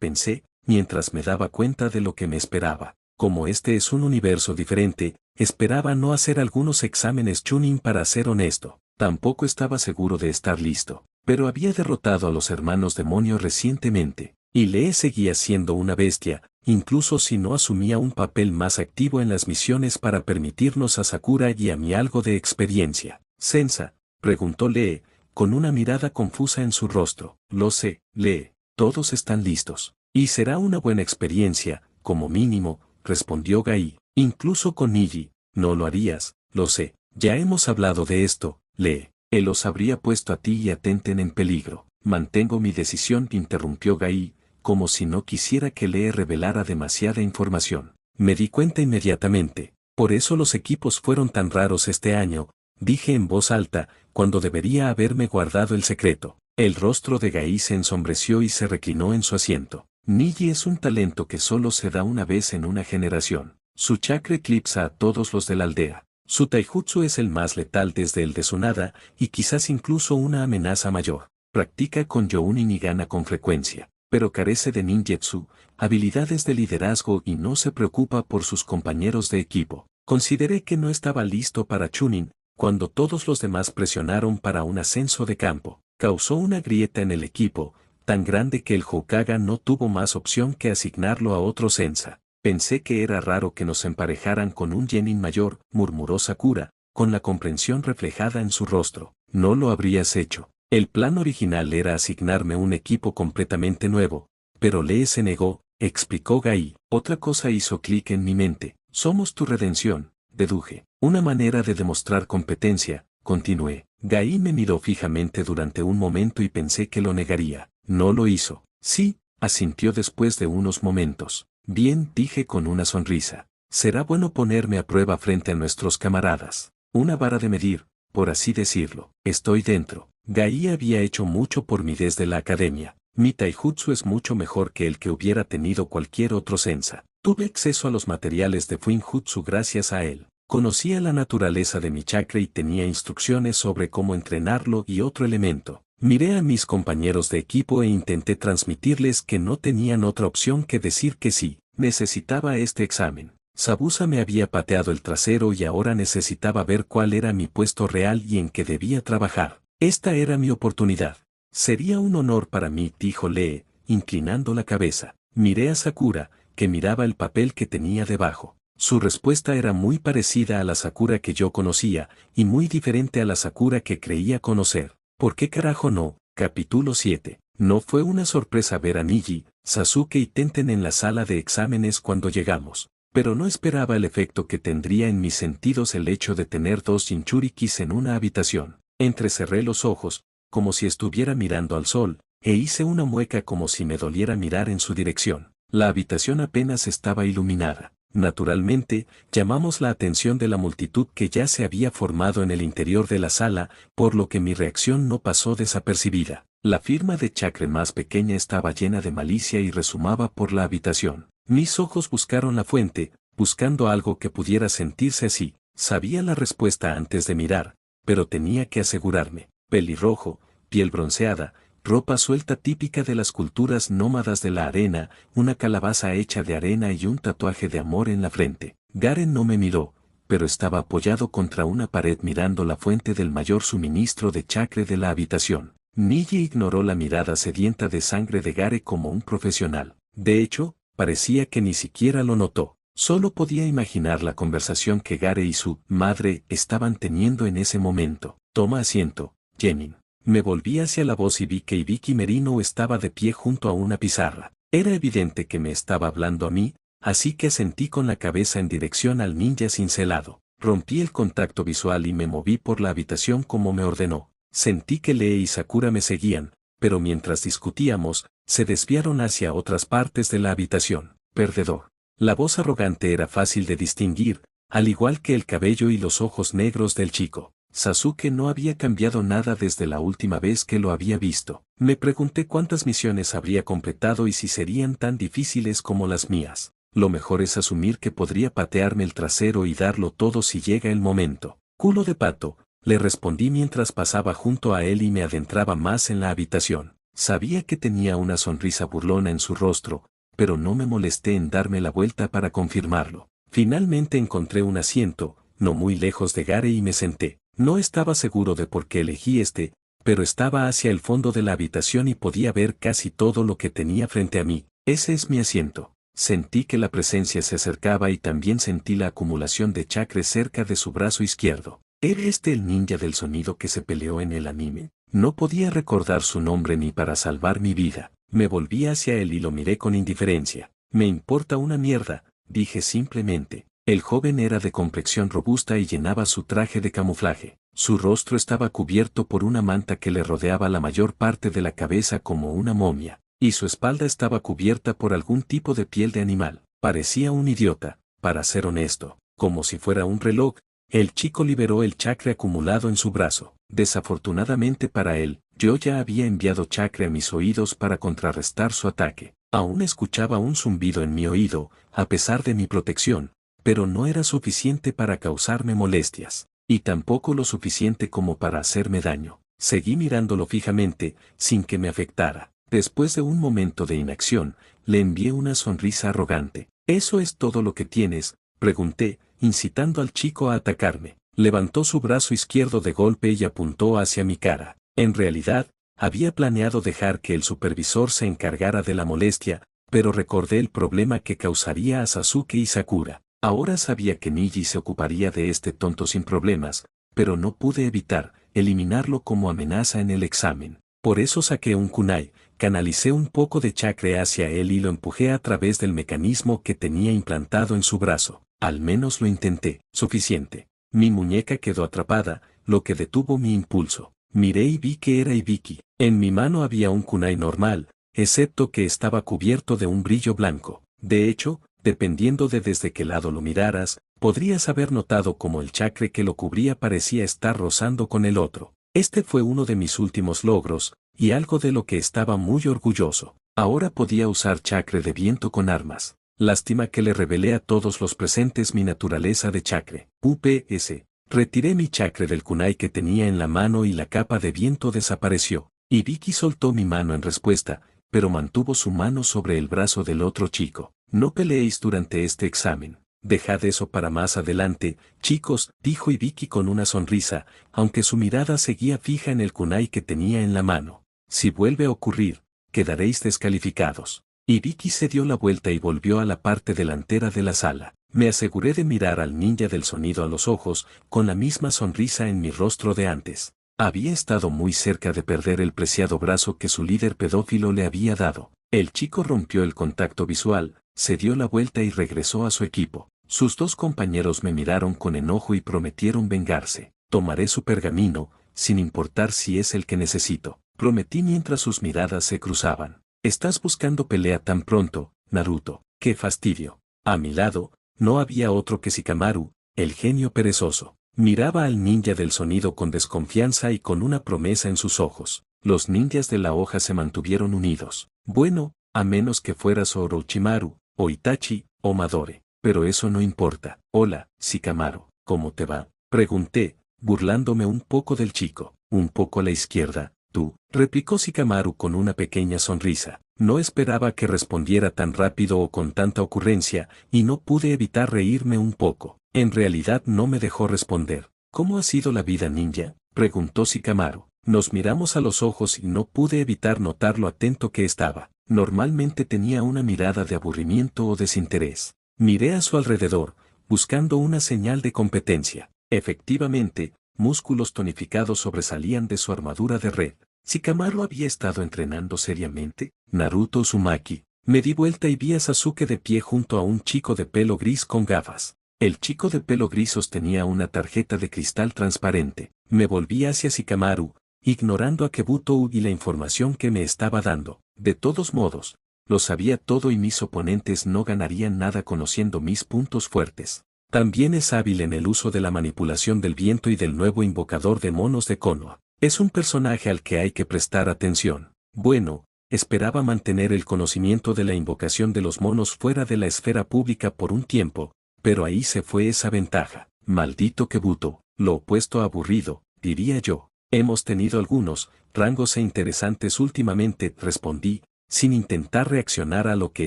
Pensé, mientras me daba cuenta de lo que me esperaba. Como este es un universo diferente, esperaba no hacer algunos exámenes Chunin para ser honesto. Tampoco estaba seguro de estar listo, pero había derrotado a los hermanos demonio recientemente, y Lee seguía siendo una bestia, incluso si no asumía un papel más activo en las misiones para permitirnos a Sakura y a mí algo de experiencia. ¿Sensa?, preguntó Lee, con una mirada confusa en su rostro. Lo sé, Lee, todos están listos. Y será una buena experiencia, como mínimo, respondió Gai. Incluso con Niji, no lo harías, lo sé. Ya hemos hablado de esto, Lee. Él os habría puesto a ti y a Tenten en peligro. Mantengo mi decisión, interrumpió Gai, como si no quisiera que Lee revelara demasiada información. Me di cuenta inmediatamente. Por eso los equipos fueron tan raros este año, dije en voz alta, cuando debería haberme guardado el secreto. El rostro de Gai se ensombreció y se reclinó en su asiento. Niji es un talento que solo se da una vez en una generación. Su chakra eclipsa a todos los de la aldea. Su taijutsu es el más letal desde el de Tsunade, y quizás incluso una amenaza mayor. Practica con Jounin y gana con frecuencia, pero carece de ninjutsu, habilidades de liderazgo y no se preocupa por sus compañeros de equipo. Consideré que no estaba listo para Chunin, cuando todos los demás presionaron para un ascenso de campo. Causó una grieta en el equipo, tan grande que el Hokage no tuvo más opción que asignarlo a otro Sensa. Pensé que era raro que nos emparejaran con un Genin mayor, murmuró Sakura, con la comprensión reflejada en su rostro. No lo habrías hecho. El plan original era asignarme un equipo completamente nuevo, pero Lee se negó, explicó Gai. Otra cosa hizo clic en mi mente. Somos tu redención, deduje. Una manera de demostrar competencia, continué. Gai me miró fijamente durante un momento y pensé que lo negaría. No lo hizo. Sí, asintió después de unos momentos. Bien, dije con una sonrisa. Será bueno ponerme a prueba frente a nuestros camaradas. Una vara de medir, por así decirlo. Estoy dentro. Gai había hecho mucho por mí desde la academia. Mi taijutsu es mucho mejor que el que hubiera tenido cualquier otro sensa. Tuve acceso a los materiales de Fuinjutsu gracias a él. Conocía la naturaleza de mi chakra y tenía instrucciones sobre cómo entrenarlo y otro elemento. Miré a mis compañeros de equipo e intenté transmitirles que no tenían otra opción que decir que sí. Necesitaba este examen. Sabusa me había pateado el trasero y ahora necesitaba ver cuál era mi puesto real y en qué debía trabajar. Esta era mi oportunidad. Sería un honor para mí, dijo Lee, inclinando la cabeza. Miré a Sakura, que miraba el papel que tenía debajo. Su respuesta era muy parecida a la Sakura que yo conocía, y muy diferente a la Sakura que creía conocer. ¿Por qué carajo no? Capítulo 7. No fue una sorpresa ver a Niji, Sasuke y Tenten en la sala de exámenes cuando llegamos. Pero no esperaba el efecto que tendría en mis sentidos el hecho de tener dos Jinchurikis en una habitación. Entrecerré los ojos, como si estuviera mirando al sol, e hice una mueca como si me doliera mirar en su dirección. La habitación apenas estaba iluminada. Naturalmente, llamamos la atención de la multitud que ya se había formado en el interior de la sala, por lo que mi reacción no pasó desapercibida. La firma de chakra más pequeña estaba llena de malicia y resumaba por la habitación. Mis ojos buscaron la fuente, buscando algo que pudiera sentirse así. Sabía la respuesta antes de mirar, pero tenía que asegurarme. Pelirrojo, piel bronceada, ropa suelta típica de las culturas nómadas de la arena, una calabaza hecha de arena y un tatuaje de amor en la frente. Garen no me miró, pero estaba apoyado contra una pared mirando la fuente del mayor suministro de chakra de la habitación. Niji ignoró la mirada sedienta de sangre de Gare como un profesional. De hecho, parecía que ni siquiera lo notó. Solo podía imaginar la conversación que Gare y su madre estaban teniendo en ese momento. Toma asiento, Jenin. Me volví hacia la voz y vi que Ibiki Merino estaba de pie junto a una pizarra. Era evidente que me estaba hablando a mí, así que asentí con la cabeza en dirección al ninja cincelado. Rompí el contacto visual y me moví por la habitación como me ordenó. Sentí que Lee y Sakura me seguían, pero mientras discutíamos, se desviaron hacia otras partes de la habitación. Perdedor. La voz arrogante era fácil de distinguir, al igual que el cabello y los ojos negros del chico. Sasuke no había cambiado nada desde la última vez que lo había visto. Me pregunté cuántas misiones habría completado y si serían tan difíciles como las mías. Lo mejor es asumir que podría patearme el trasero y darlo todo si llega el momento. Culo de pato, le respondí mientras pasaba junto a él y me adentraba más en la habitación. Sabía que tenía una sonrisa burlona en su rostro, pero no me molesté en darme la vuelta para confirmarlo. Finalmente encontré un asiento, no muy lejos de Gare y me senté. No estaba seguro de por qué elegí este, pero estaba hacia el fondo de la habitación y podía ver casi todo lo que tenía frente a mí. Ese es mi asiento. Sentí que la presencia se acercaba y también sentí la acumulación de chakra cerca de su brazo izquierdo. ¿Era este el ninja del sonido que se peleó en el anime? No podía recordar su nombre ni para salvar mi vida. Me volví hacia él y lo miré con indiferencia. Me importa una mierda, dije simplemente. El joven era de complexión robusta y llenaba su traje de camuflaje. Su rostro estaba cubierto por una manta que le rodeaba la mayor parte de la cabeza como una momia, y su espalda estaba cubierta por algún tipo de piel de animal. Parecía un idiota, para ser honesto. Como si fuera un reloj, el chico liberó el chakra acumulado en su brazo. Desafortunadamente para él, yo ya había enviado chakra a mis oídos para contrarrestar su ataque. Aún escuchaba un zumbido en mi oído, a pesar de mi protección, pero no era suficiente para causarme molestias, y tampoco lo suficiente como para hacerme daño. Seguí mirándolo fijamente, sin que me afectara. Después de un momento de inacción, le envié una sonrisa arrogante. ¿Eso es todo lo que tienes?, pregunté, incitando al chico a atacarme. Levantó su brazo izquierdo de golpe y apuntó hacia mi cara. En realidad, había planeado dejar que el supervisor se encargara de la molestia, pero recordé el problema que causaría a Sasuke y Sakura. Ahora sabía que Niji se ocuparía de este tonto sin problemas, pero no pude evitar eliminarlo como amenaza en el examen. Por eso saqué un kunai, canalicé un poco de chakra hacia él y lo empujé a través del mecanismo que tenía implantado en su brazo. Al menos lo intenté. Suficiente. Mi muñeca quedó atrapada, lo que detuvo mi impulso. Miré y vi que era Ibiki. En mi mano había un kunai normal, excepto que estaba cubierto de un brillo blanco. De hecho, dependiendo de desde qué lado lo miraras, podrías haber notado cómo el chakra que lo cubría parecía estar rozando con el otro. Este fue uno de mis últimos logros, y algo de lo que estaba muy orgulloso. Ahora podía usar chakra de viento con armas. Lástima que le revelé a todos los presentes mi naturaleza de chakra. UPS. Retiré mi chakra del kunai que tenía en la mano y la capa de viento desapareció. Ibiki soltó mi mano en respuesta, pero mantuvo su mano sobre el brazo del otro chico. No peleéis durante este examen. Dejad eso para más adelante, chicos, dijo Ibiki con una sonrisa, aunque su mirada seguía fija en el kunai que tenía en la mano. Si vuelve a ocurrir, quedaréis descalificados. Ibiki se dio la vuelta y volvió a la parte delantera de la sala. Me aseguré de mirar al ninja del sonido a los ojos, con la misma sonrisa en mi rostro de antes. Había estado muy cerca de perder el preciado brazo que su líder pedófilo le había dado. El chico rompió el contacto visual, se dio la vuelta y regresó a su equipo. Sus dos compañeros me miraron con enojo y prometieron vengarse. Tomaré su pergamino, sin importar si es el que necesito, prometí mientras sus miradas se cruzaban. Estás buscando pelea tan pronto, Naruto, qué fastidio. A mi lado, no había otro que Shikamaru, el genio perezoso. Miraba al ninja del sonido con desconfianza y con una promesa en sus ojos. Los ninjas de la hoja se mantuvieron unidos. Bueno, a menos que fueras Orochimaru, o Itachi, o Madore. Pero eso no importa. Hola, Shikamaru, ¿cómo te va? Pregunté, burlándome un poco del chico. Un poco a la izquierda, tú, replicó Shikamaru con una pequeña sonrisa. No esperaba que respondiera tan rápido o con tanta ocurrencia, y no pude evitar reírme un poco. En realidad no me dejó responder. ¿Cómo ha sido la vida ninja? Preguntó Shikamaru. Nos miramos a los ojos y no pude evitar notar lo atento que estaba. Normalmente tenía una mirada de aburrimiento o desinterés. Miré a su alrededor, buscando una señal de competencia. Efectivamente, músculos tonificados sobresalían de su armadura de red. ¿Shikamaru había estado entrenando seriamente? Naruto Uzumaki. Me di vuelta y vi a Sasuke de pie junto a un chico de pelo gris con gafas. El chico de pelo gris sostenía una tarjeta de cristal transparente. Me volví hacia Shikamaru, ignorando a Kabuto y la información que me estaba dando. De todos modos, lo sabía todo y mis oponentes no ganarían nada conociendo mis puntos fuertes. También es hábil en el uso de la manipulación del viento y del nuevo invocador de monos de Konoha. Es un personaje al que hay que prestar atención. Bueno, esperaba mantener el conocimiento de la invocación de los monos fuera de la esfera pública por un tiempo, pero ahí se fue esa ventaja. Maldito Kabuto, lo opuesto a aburrido, diría yo. Hemos tenido algunos rangos interesantes últimamente, respondí, sin intentar reaccionar a lo que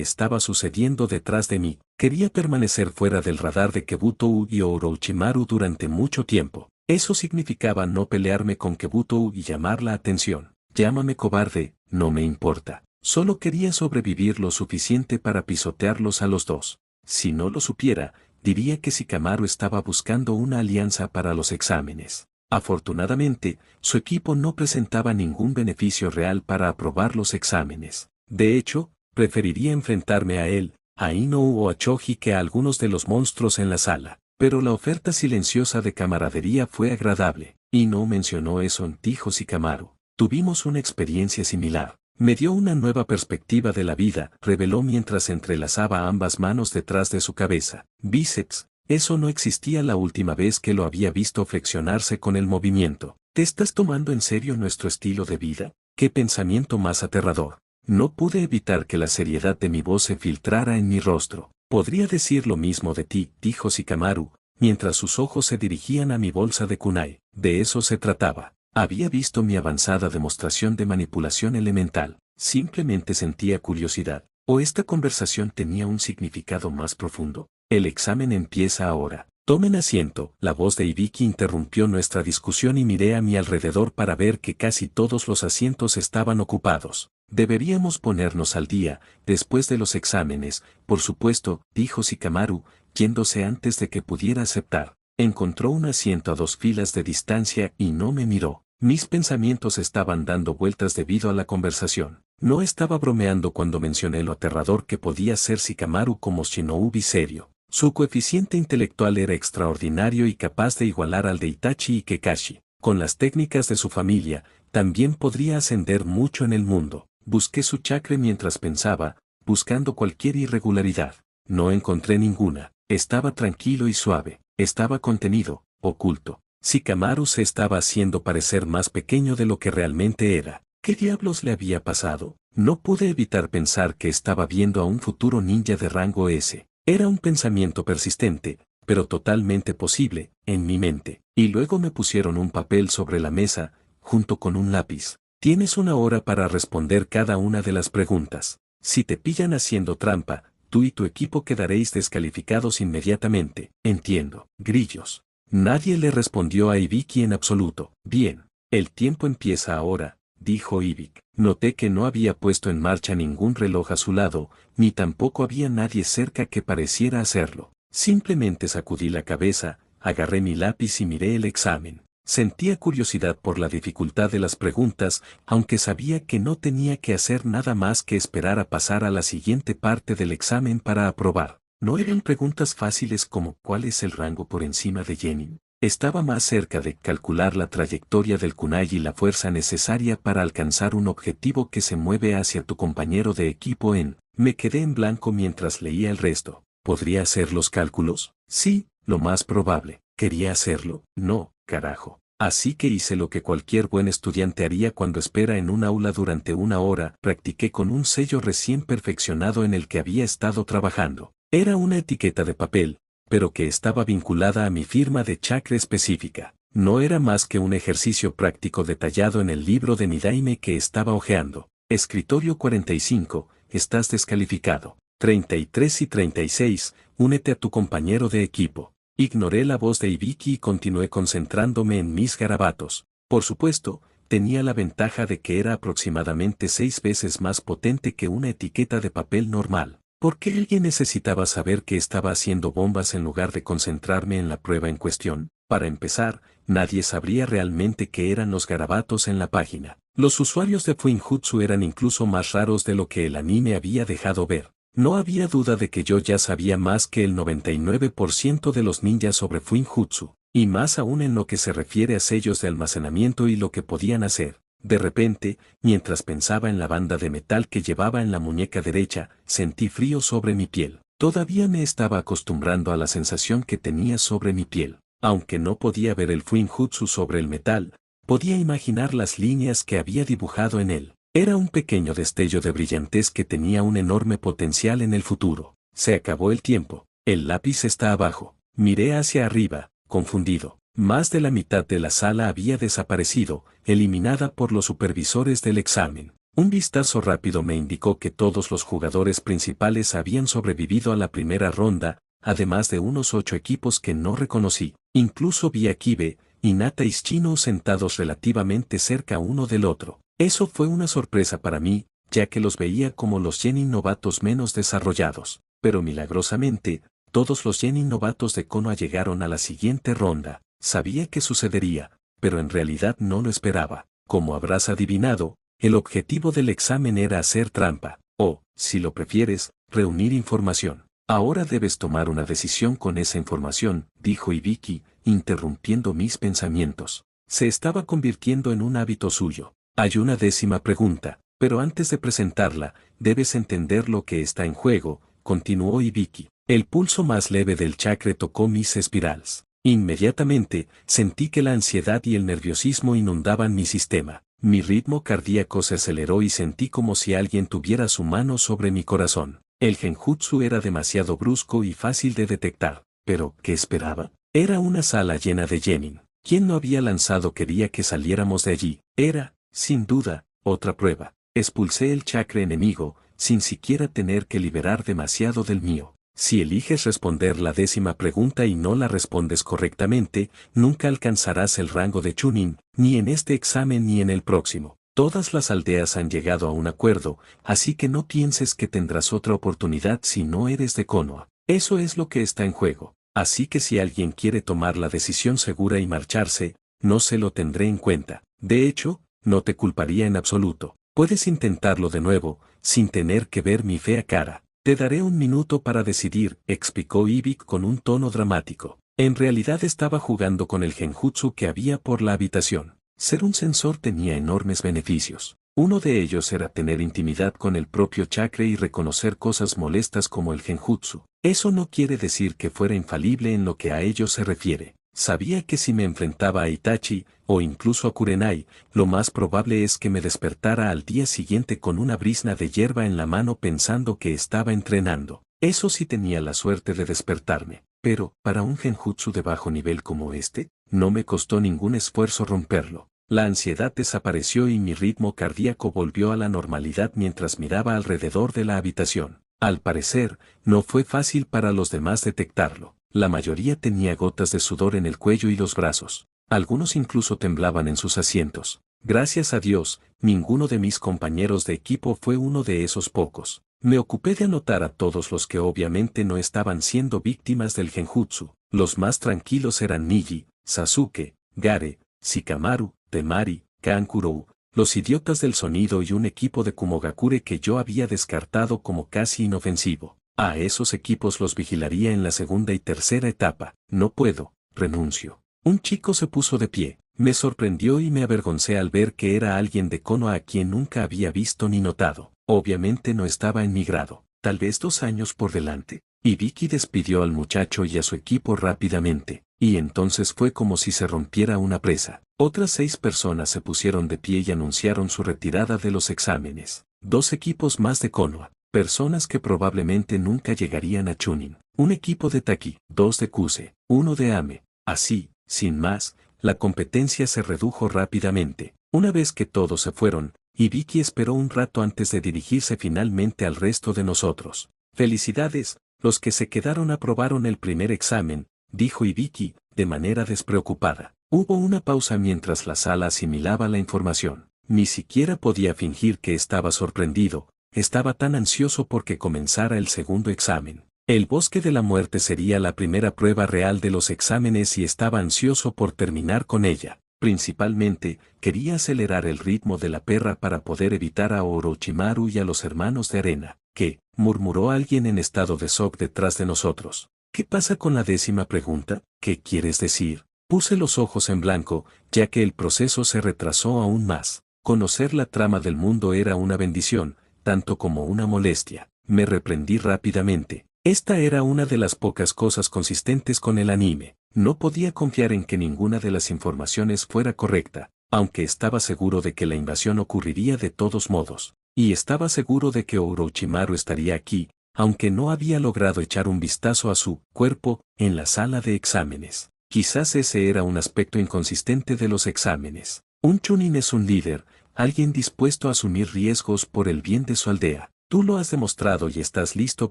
estaba sucediendo detrás de mí. Quería permanecer fuera del radar de Kabuto y Orochimaru durante mucho tiempo. Eso significaba no pelearme con Kabuto y llamar la atención. Llámame cobarde, no me importa. Solo quería sobrevivir lo suficiente para pisotearlos a los dos. Si no lo supiera, diría que Shikamaru estaba buscando una alianza para los exámenes. Afortunadamente, su equipo no presentaba ningún beneficio real para aprobar los exámenes. De hecho, preferiría enfrentarme a él, a Inou o a Choji que a algunos de los monstruos en la sala. Pero la oferta silenciosa de camaradería fue agradable. Inou mencionó eso, dijo Shikamaru. Tuvimos una experiencia similar. Me dio una nueva perspectiva de la vida, reveló mientras entrelazaba ambas manos detrás de su cabeza. Bíceps. Eso no existía la última vez que lo había visto flexionarse con el movimiento. ¿Te estás tomando en serio nuestro estilo de vida? ¡Qué pensamiento más aterrador! No pude evitar que la seriedad de mi voz se filtrara en mi rostro. Podría decir lo mismo de ti, dijo Shikamaru, mientras sus ojos se dirigían a mi bolsa de kunai. De eso se trataba. Había visto mi avanzada demostración de manipulación elemental. Simplemente sentía curiosidad. ¿O esta conversación tenía un significado más profundo? El examen empieza ahora. Tomen asiento. La voz de Ibiki interrumpió nuestra discusión y miré a mi alrededor para ver que casi todos los asientos estaban ocupados. Deberíamos ponernos al día, después de los exámenes, por supuesto, dijo Shikamaru, yéndose antes de que pudiera aceptar. Encontró un asiento a 2 filas de distancia y no me miró. Mis pensamientos estaban dando vueltas debido a la conversación. No estaba bromeando cuando mencioné lo aterrador que podía ser Shikamaru como shinobi serio. Su coeficiente intelectual era extraordinario y capaz de igualar al de Itachi y Kakashi. Con las técnicas de su familia, también podría ascender mucho en el mundo. Busqué su chakra mientras pensaba, buscando cualquier irregularidad. No encontré ninguna. Estaba tranquilo y suave. Estaba contenido, oculto. Shikamaru se estaba haciendo parecer más pequeño de lo que realmente era. ¿Qué diablos le había pasado? No pude evitar pensar que estaba viendo a un futuro ninja de rango S. Era un pensamiento persistente, pero totalmente posible, en mi mente. Y luego me pusieron un papel sobre la mesa, junto con un lápiz. Tienes 1 hora para responder cada una de las preguntas. Si te pillan haciendo trampa, tú y tu equipo quedaréis descalificados inmediatamente. Entiendo. Grillos. Nadie le respondió a Ibiki en absoluto. Bien. El tiempo empieza ahora, dijo Ibik. Noté que no había puesto en marcha ningún reloj a su lado, ni tampoco había nadie cerca que pareciera hacerlo. Simplemente sacudí la cabeza, agarré mi lápiz y miré el examen. Sentía curiosidad por la dificultad de las preguntas, aunque sabía que no tenía que hacer nada más que esperar a pasar a la siguiente parte del examen para aprobar. No eran preguntas fáciles como ¿cuál es el rango por encima de Genin? Estaba más cerca de calcular la trayectoria del kunai y la fuerza necesaria para alcanzar un objetivo que se mueve hacia tu compañero de equipo en. Me quedé en blanco mientras leía el resto. ¿Podría hacer los cálculos? Sí, lo más probable. ¿Quería hacerlo? No, carajo. Así que hice lo que cualquier buen estudiante haría cuando espera en un aula durante 1 hora. Practiqué con un sello recién perfeccionado en el que había estado trabajando. Era una etiqueta de papel, pero que estaba vinculada a mi firma de chakra específica. No era más que un ejercicio práctico detallado en el libro de mi daime que estaba hojeando. Escritorio 45, estás descalificado. 33 y 36, únete a tu compañero de equipo. Ignoré la voz de Ibiki y continué concentrándome en mis garabatos. Por supuesto, tenía la ventaja de que era aproximadamente 6 veces más potente que una etiqueta de papel normal. ¿Por qué alguien necesitaba saber que estaba haciendo bombas en lugar de concentrarme en la prueba en cuestión? Para empezar, nadie sabría realmente qué eran los garabatos en la página. Los usuarios de Fuinjutsu eran incluso más raros de lo que el anime había dejado ver. No había duda de que yo ya sabía más que el 99% de los ninjas sobre Fuinjutsu, y más aún en lo que se refiere a sellos de almacenamiento y lo que podían hacer. De repente, mientras pensaba en la banda de metal que llevaba en la muñeca derecha, sentí frío sobre mi piel. Todavía me estaba acostumbrando a la sensación que tenía sobre mi piel. Aunque no podía ver el Fuinjutsu sobre el metal, podía imaginar las líneas que había dibujado en él. Era un pequeño destello de brillantez que tenía un enorme potencial en el futuro. Se acabó el tiempo. El lápiz está abajo. Miré hacia arriba, confundido. Más de la mitad de la sala había desaparecido, eliminada por los supervisores del examen. Un vistazo rápido me indicó que todos los jugadores principales habían sobrevivido a la primera ronda, además de unos 8 equipos que no reconocí. Incluso vi a Kibe, Hinata y Shino sentados relativamente cerca uno del otro. Eso fue una sorpresa para mí, ya que los veía como los genin novatos menos desarrollados. Pero milagrosamente, todos los genin novatos de Konoha llegaron a la siguiente ronda. Sabía que sucedería, pero en realidad no lo esperaba. Como habrás adivinado, el objetivo del examen era hacer trampa, o, si lo prefieres, reunir información. Ahora debes tomar una decisión con esa información, dijo Ibiki, interrumpiendo mis pensamientos. Se estaba convirtiendo en un hábito suyo. Hay una 10ª pregunta, pero antes de presentarla, debes entender lo que está en juego, continuó Ibiki. El pulso más leve del chakra tocó mis espirales. Inmediatamente, sentí que la ansiedad y el nerviosismo inundaban mi sistema. Mi ritmo cardíaco se aceleró y sentí como si alguien tuviera su mano sobre mi corazón. El genjutsu era demasiado brusco y fácil de detectar. Pero, ¿qué esperaba? Era una sala llena de genin. Quien no había lanzado quería que saliéramos de allí. Era, sin duda, otra prueba. Expulsé el chakra enemigo, sin siquiera tener que liberar demasiado del mío. Si eliges responder la 10ª pregunta y no la respondes correctamente, nunca alcanzarás el rango de Chunin, ni en este examen ni en el próximo. Todas las aldeas han llegado a un acuerdo, así que no pienses que tendrás otra oportunidad si no eres de Konoha. Eso es lo que está en juego. Así que si alguien quiere tomar la decisión segura y marcharse, no se lo tendré en cuenta. De hecho, no te culparía en absoluto. Puedes intentarlo de nuevo, sin tener que ver mi fea cara. Te daré 1 minuto para decidir, explicó Ibik con un tono dramático. En realidad estaba jugando con el genjutsu que había por la habitación. Ser un sensor tenía enormes beneficios. Uno de ellos era tener intimidad con el propio chakra y reconocer cosas molestas como el genjutsu. Eso no quiere decir que fuera infalible en lo que a ello se refiere. Sabía que si me enfrentaba a Itachi, o incluso a Kurenai, lo más probable es que me despertara al día siguiente con una brizna de hierba en la mano pensando que estaba entrenando. Eso sí tenía la suerte de despertarme. Pero, para un genjutsu de bajo nivel como este, no me costó ningún esfuerzo romperlo. La ansiedad desapareció y mi ritmo cardíaco volvió a la normalidad mientras miraba alrededor de la habitación. Al parecer, no fue fácil para los demás detectarlo. La mayoría tenía gotas de sudor en el cuello y los brazos. Algunos incluso temblaban en sus asientos. Gracias a Dios, ninguno de mis compañeros de equipo fue uno de esos pocos. Me ocupé de anotar a todos los que obviamente no estaban siendo víctimas del genjutsu. Los más tranquilos eran Niji, Sasuke, Gare, Shikamaru, Temari, Kankurou, los idiotas del sonido y un equipo de Kumogakure que yo había descartado como casi inofensivo. A esos equipos los vigilaría en la segunda y tercera etapa. No puedo, renuncio. Un chico se puso de pie. Me sorprendió y me avergoncé al ver que era alguien de Konoha a quien nunca había visto ni notado. Obviamente no estaba en mi grado, tal vez 2 años por delante. Y Vicky despidió al muchacho y a su equipo rápidamente, y entonces fue como si se rompiera una presa. Otras 6 personas se pusieron de pie y anunciaron su retirada de los exámenes. 2 equipos más de Konoha, personas que probablemente nunca llegarían a Chunin. Un equipo de Taki, 2 de Kuse, 1 de Ame. Así, sin más, la competencia se redujo rápidamente. Una vez que todos se fueron, y Vicky esperó un rato antes de dirigirse finalmente al resto de nosotros. Felicidades, los que se quedaron aprobaron el primer examen, dijo Ibiki, de manera despreocupada. Hubo una pausa mientras la sala asimilaba la información. Ni siquiera podía fingir que estaba sorprendido, estaba tan ansioso porque comenzara el segundo examen. El bosque de la muerte sería la primera prueba real de los exámenes y estaba ansioso por terminar con ella. Principalmente, quería acelerar el ritmo de la perra para poder evitar a Orochimaru y a los hermanos de arena. ¿Qué? Murmuró alguien en estado de shock detrás de nosotros. ¿Qué pasa con la 10ª pregunta? ¿Qué quieres decir? Puse los ojos en blanco, ya que el proceso se retrasó aún más. Conocer la trama del mundo era una bendición, tanto como una molestia. Me reprendí rápidamente. Esta era una de las pocas cosas consistentes con el anime. No podía confiar en que ninguna de las informaciones fuera correcta, aunque estaba seguro de que la invasión ocurriría de todos modos. Y estaba seguro de que Orochimaru estaría aquí, aunque no había logrado echar un vistazo a su cuerpo en la sala de exámenes. Quizás ese era un aspecto inconsistente de los exámenes. Un Chunin es un líder, alguien dispuesto a asumir riesgos por el bien de su aldea. Tú lo has demostrado y estás listo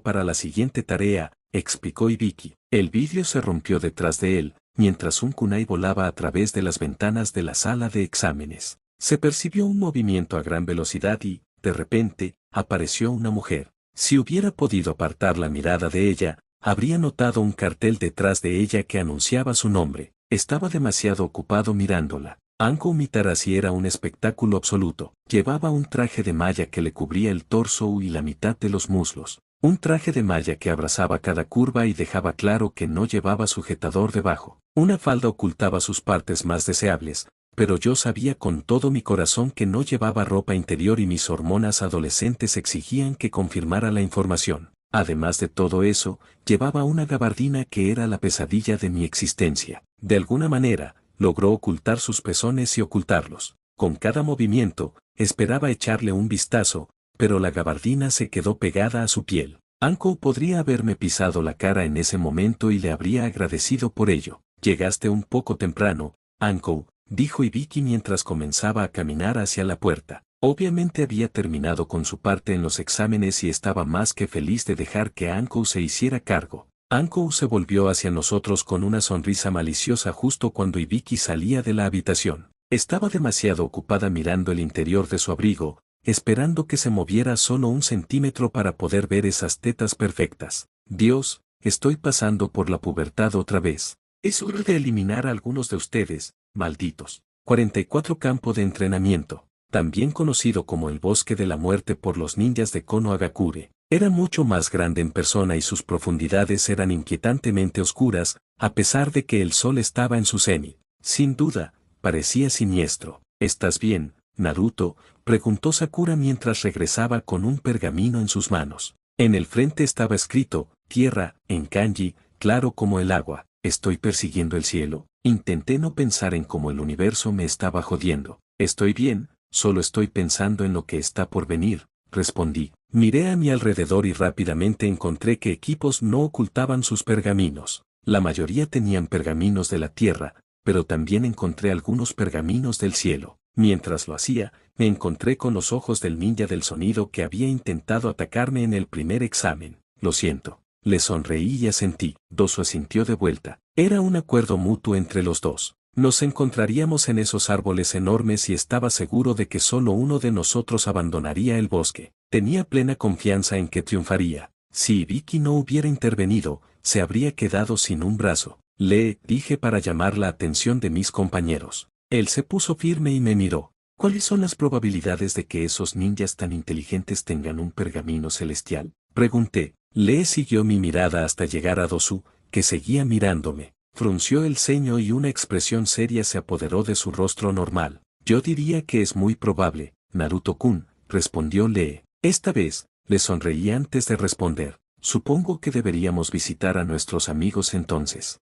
para la siguiente tarea, explicó Ibiki. El vidrio se rompió detrás de él, mientras un kunai volaba a través de las ventanas de la sala de exámenes. Se percibió un movimiento a gran velocidad y, de repente, apareció una mujer. Si hubiera podido apartar la mirada de ella, habría notado un cartel detrás de ella que anunciaba su nombre. Estaba demasiado ocupado mirándola. Anko Mitarashi era un espectáculo absoluto. Llevaba un traje de malla que le cubría el torso y la mitad de los muslos. Un traje de malla que abrazaba cada curva y dejaba claro que no llevaba sujetador debajo. Una falda ocultaba sus partes más deseables, pero yo sabía con todo mi corazón que no llevaba ropa interior y mis hormonas adolescentes exigían que confirmara la información. Además de todo eso, llevaba una gabardina que era la pesadilla de mi existencia. De alguna manera, logró ocultar sus pezones y ocultarlos. Con cada movimiento, esperaba echarle un vistazo, pero la gabardina se quedó pegada a su piel. Anko podría haberme pisado la cara en ese momento y le habría agradecido por ello. Llegaste un poco temprano, Anko, dijo Ibiki mientras comenzaba a caminar hacia la puerta. Obviamente había terminado con su parte en los exámenes y estaba más que feliz de dejar que Anko se hiciera cargo. Anko se volvió hacia nosotros con una sonrisa maliciosa justo cuando Ibiki salía de la habitación. Estaba demasiado ocupada mirando el interior de su abrigo, esperando que se moviera solo 1 centímetro para poder ver esas tetas perfectas. Dios, estoy pasando por la pubertad otra vez. Es hora de eliminar a algunos de ustedes, malditos. 44 Campo de entrenamiento, también conocido como el Bosque de la Muerte por los ninjas de Konohagakure. Era mucho más grande en persona y sus profundidades eran inquietantemente oscuras, a pesar de que el sol estaba en su cenit. Sin duda, parecía siniestro. ¿Estás bien, Naruto?, preguntó Sakura mientras regresaba con un pergamino en sus manos. En el frente estaba escrito, tierra, en kanji, claro como el agua. ¿Estoy persiguiendo el cielo? Intenté no pensar en cómo el universo me estaba jodiendo. Estoy bien, solo estoy pensando en lo que está por venir, respondí. Miré a mi alrededor y rápidamente encontré que equipos no ocultaban sus pergaminos. La mayoría tenían pergaminos de la tierra, pero también encontré algunos pergaminos del cielo. Mientras lo hacía, me encontré con los ojos del ninja del sonido que había intentado atacarme en el primer examen. Lo siento. Le sonreí y asentí. Dosu asintió de vuelta. Era un acuerdo mutuo entre los dos. Nos encontraríamos en esos árboles enormes y estaba seguro de que solo uno de nosotros abandonaría el bosque. Tenía plena confianza en que triunfaría. Si Ibiki no hubiera intervenido, se habría quedado sin un brazo. Le dije para llamar la atención de mis compañeros. Él se puso firme y me miró. ¿Cuáles son las probabilidades de que esos ninjas tan inteligentes tengan un pergamino celestial?, pregunté. Le siguió mi mirada hasta llegar a Dosu, que seguía mirándome. Frunció el ceño y una expresión seria se apoderó de su rostro normal. Yo diría que es muy probable, Naruto-kun, respondió Lee. Esta vez, le sonreí antes de responder. Supongo que deberíamos visitar a nuestros amigos entonces.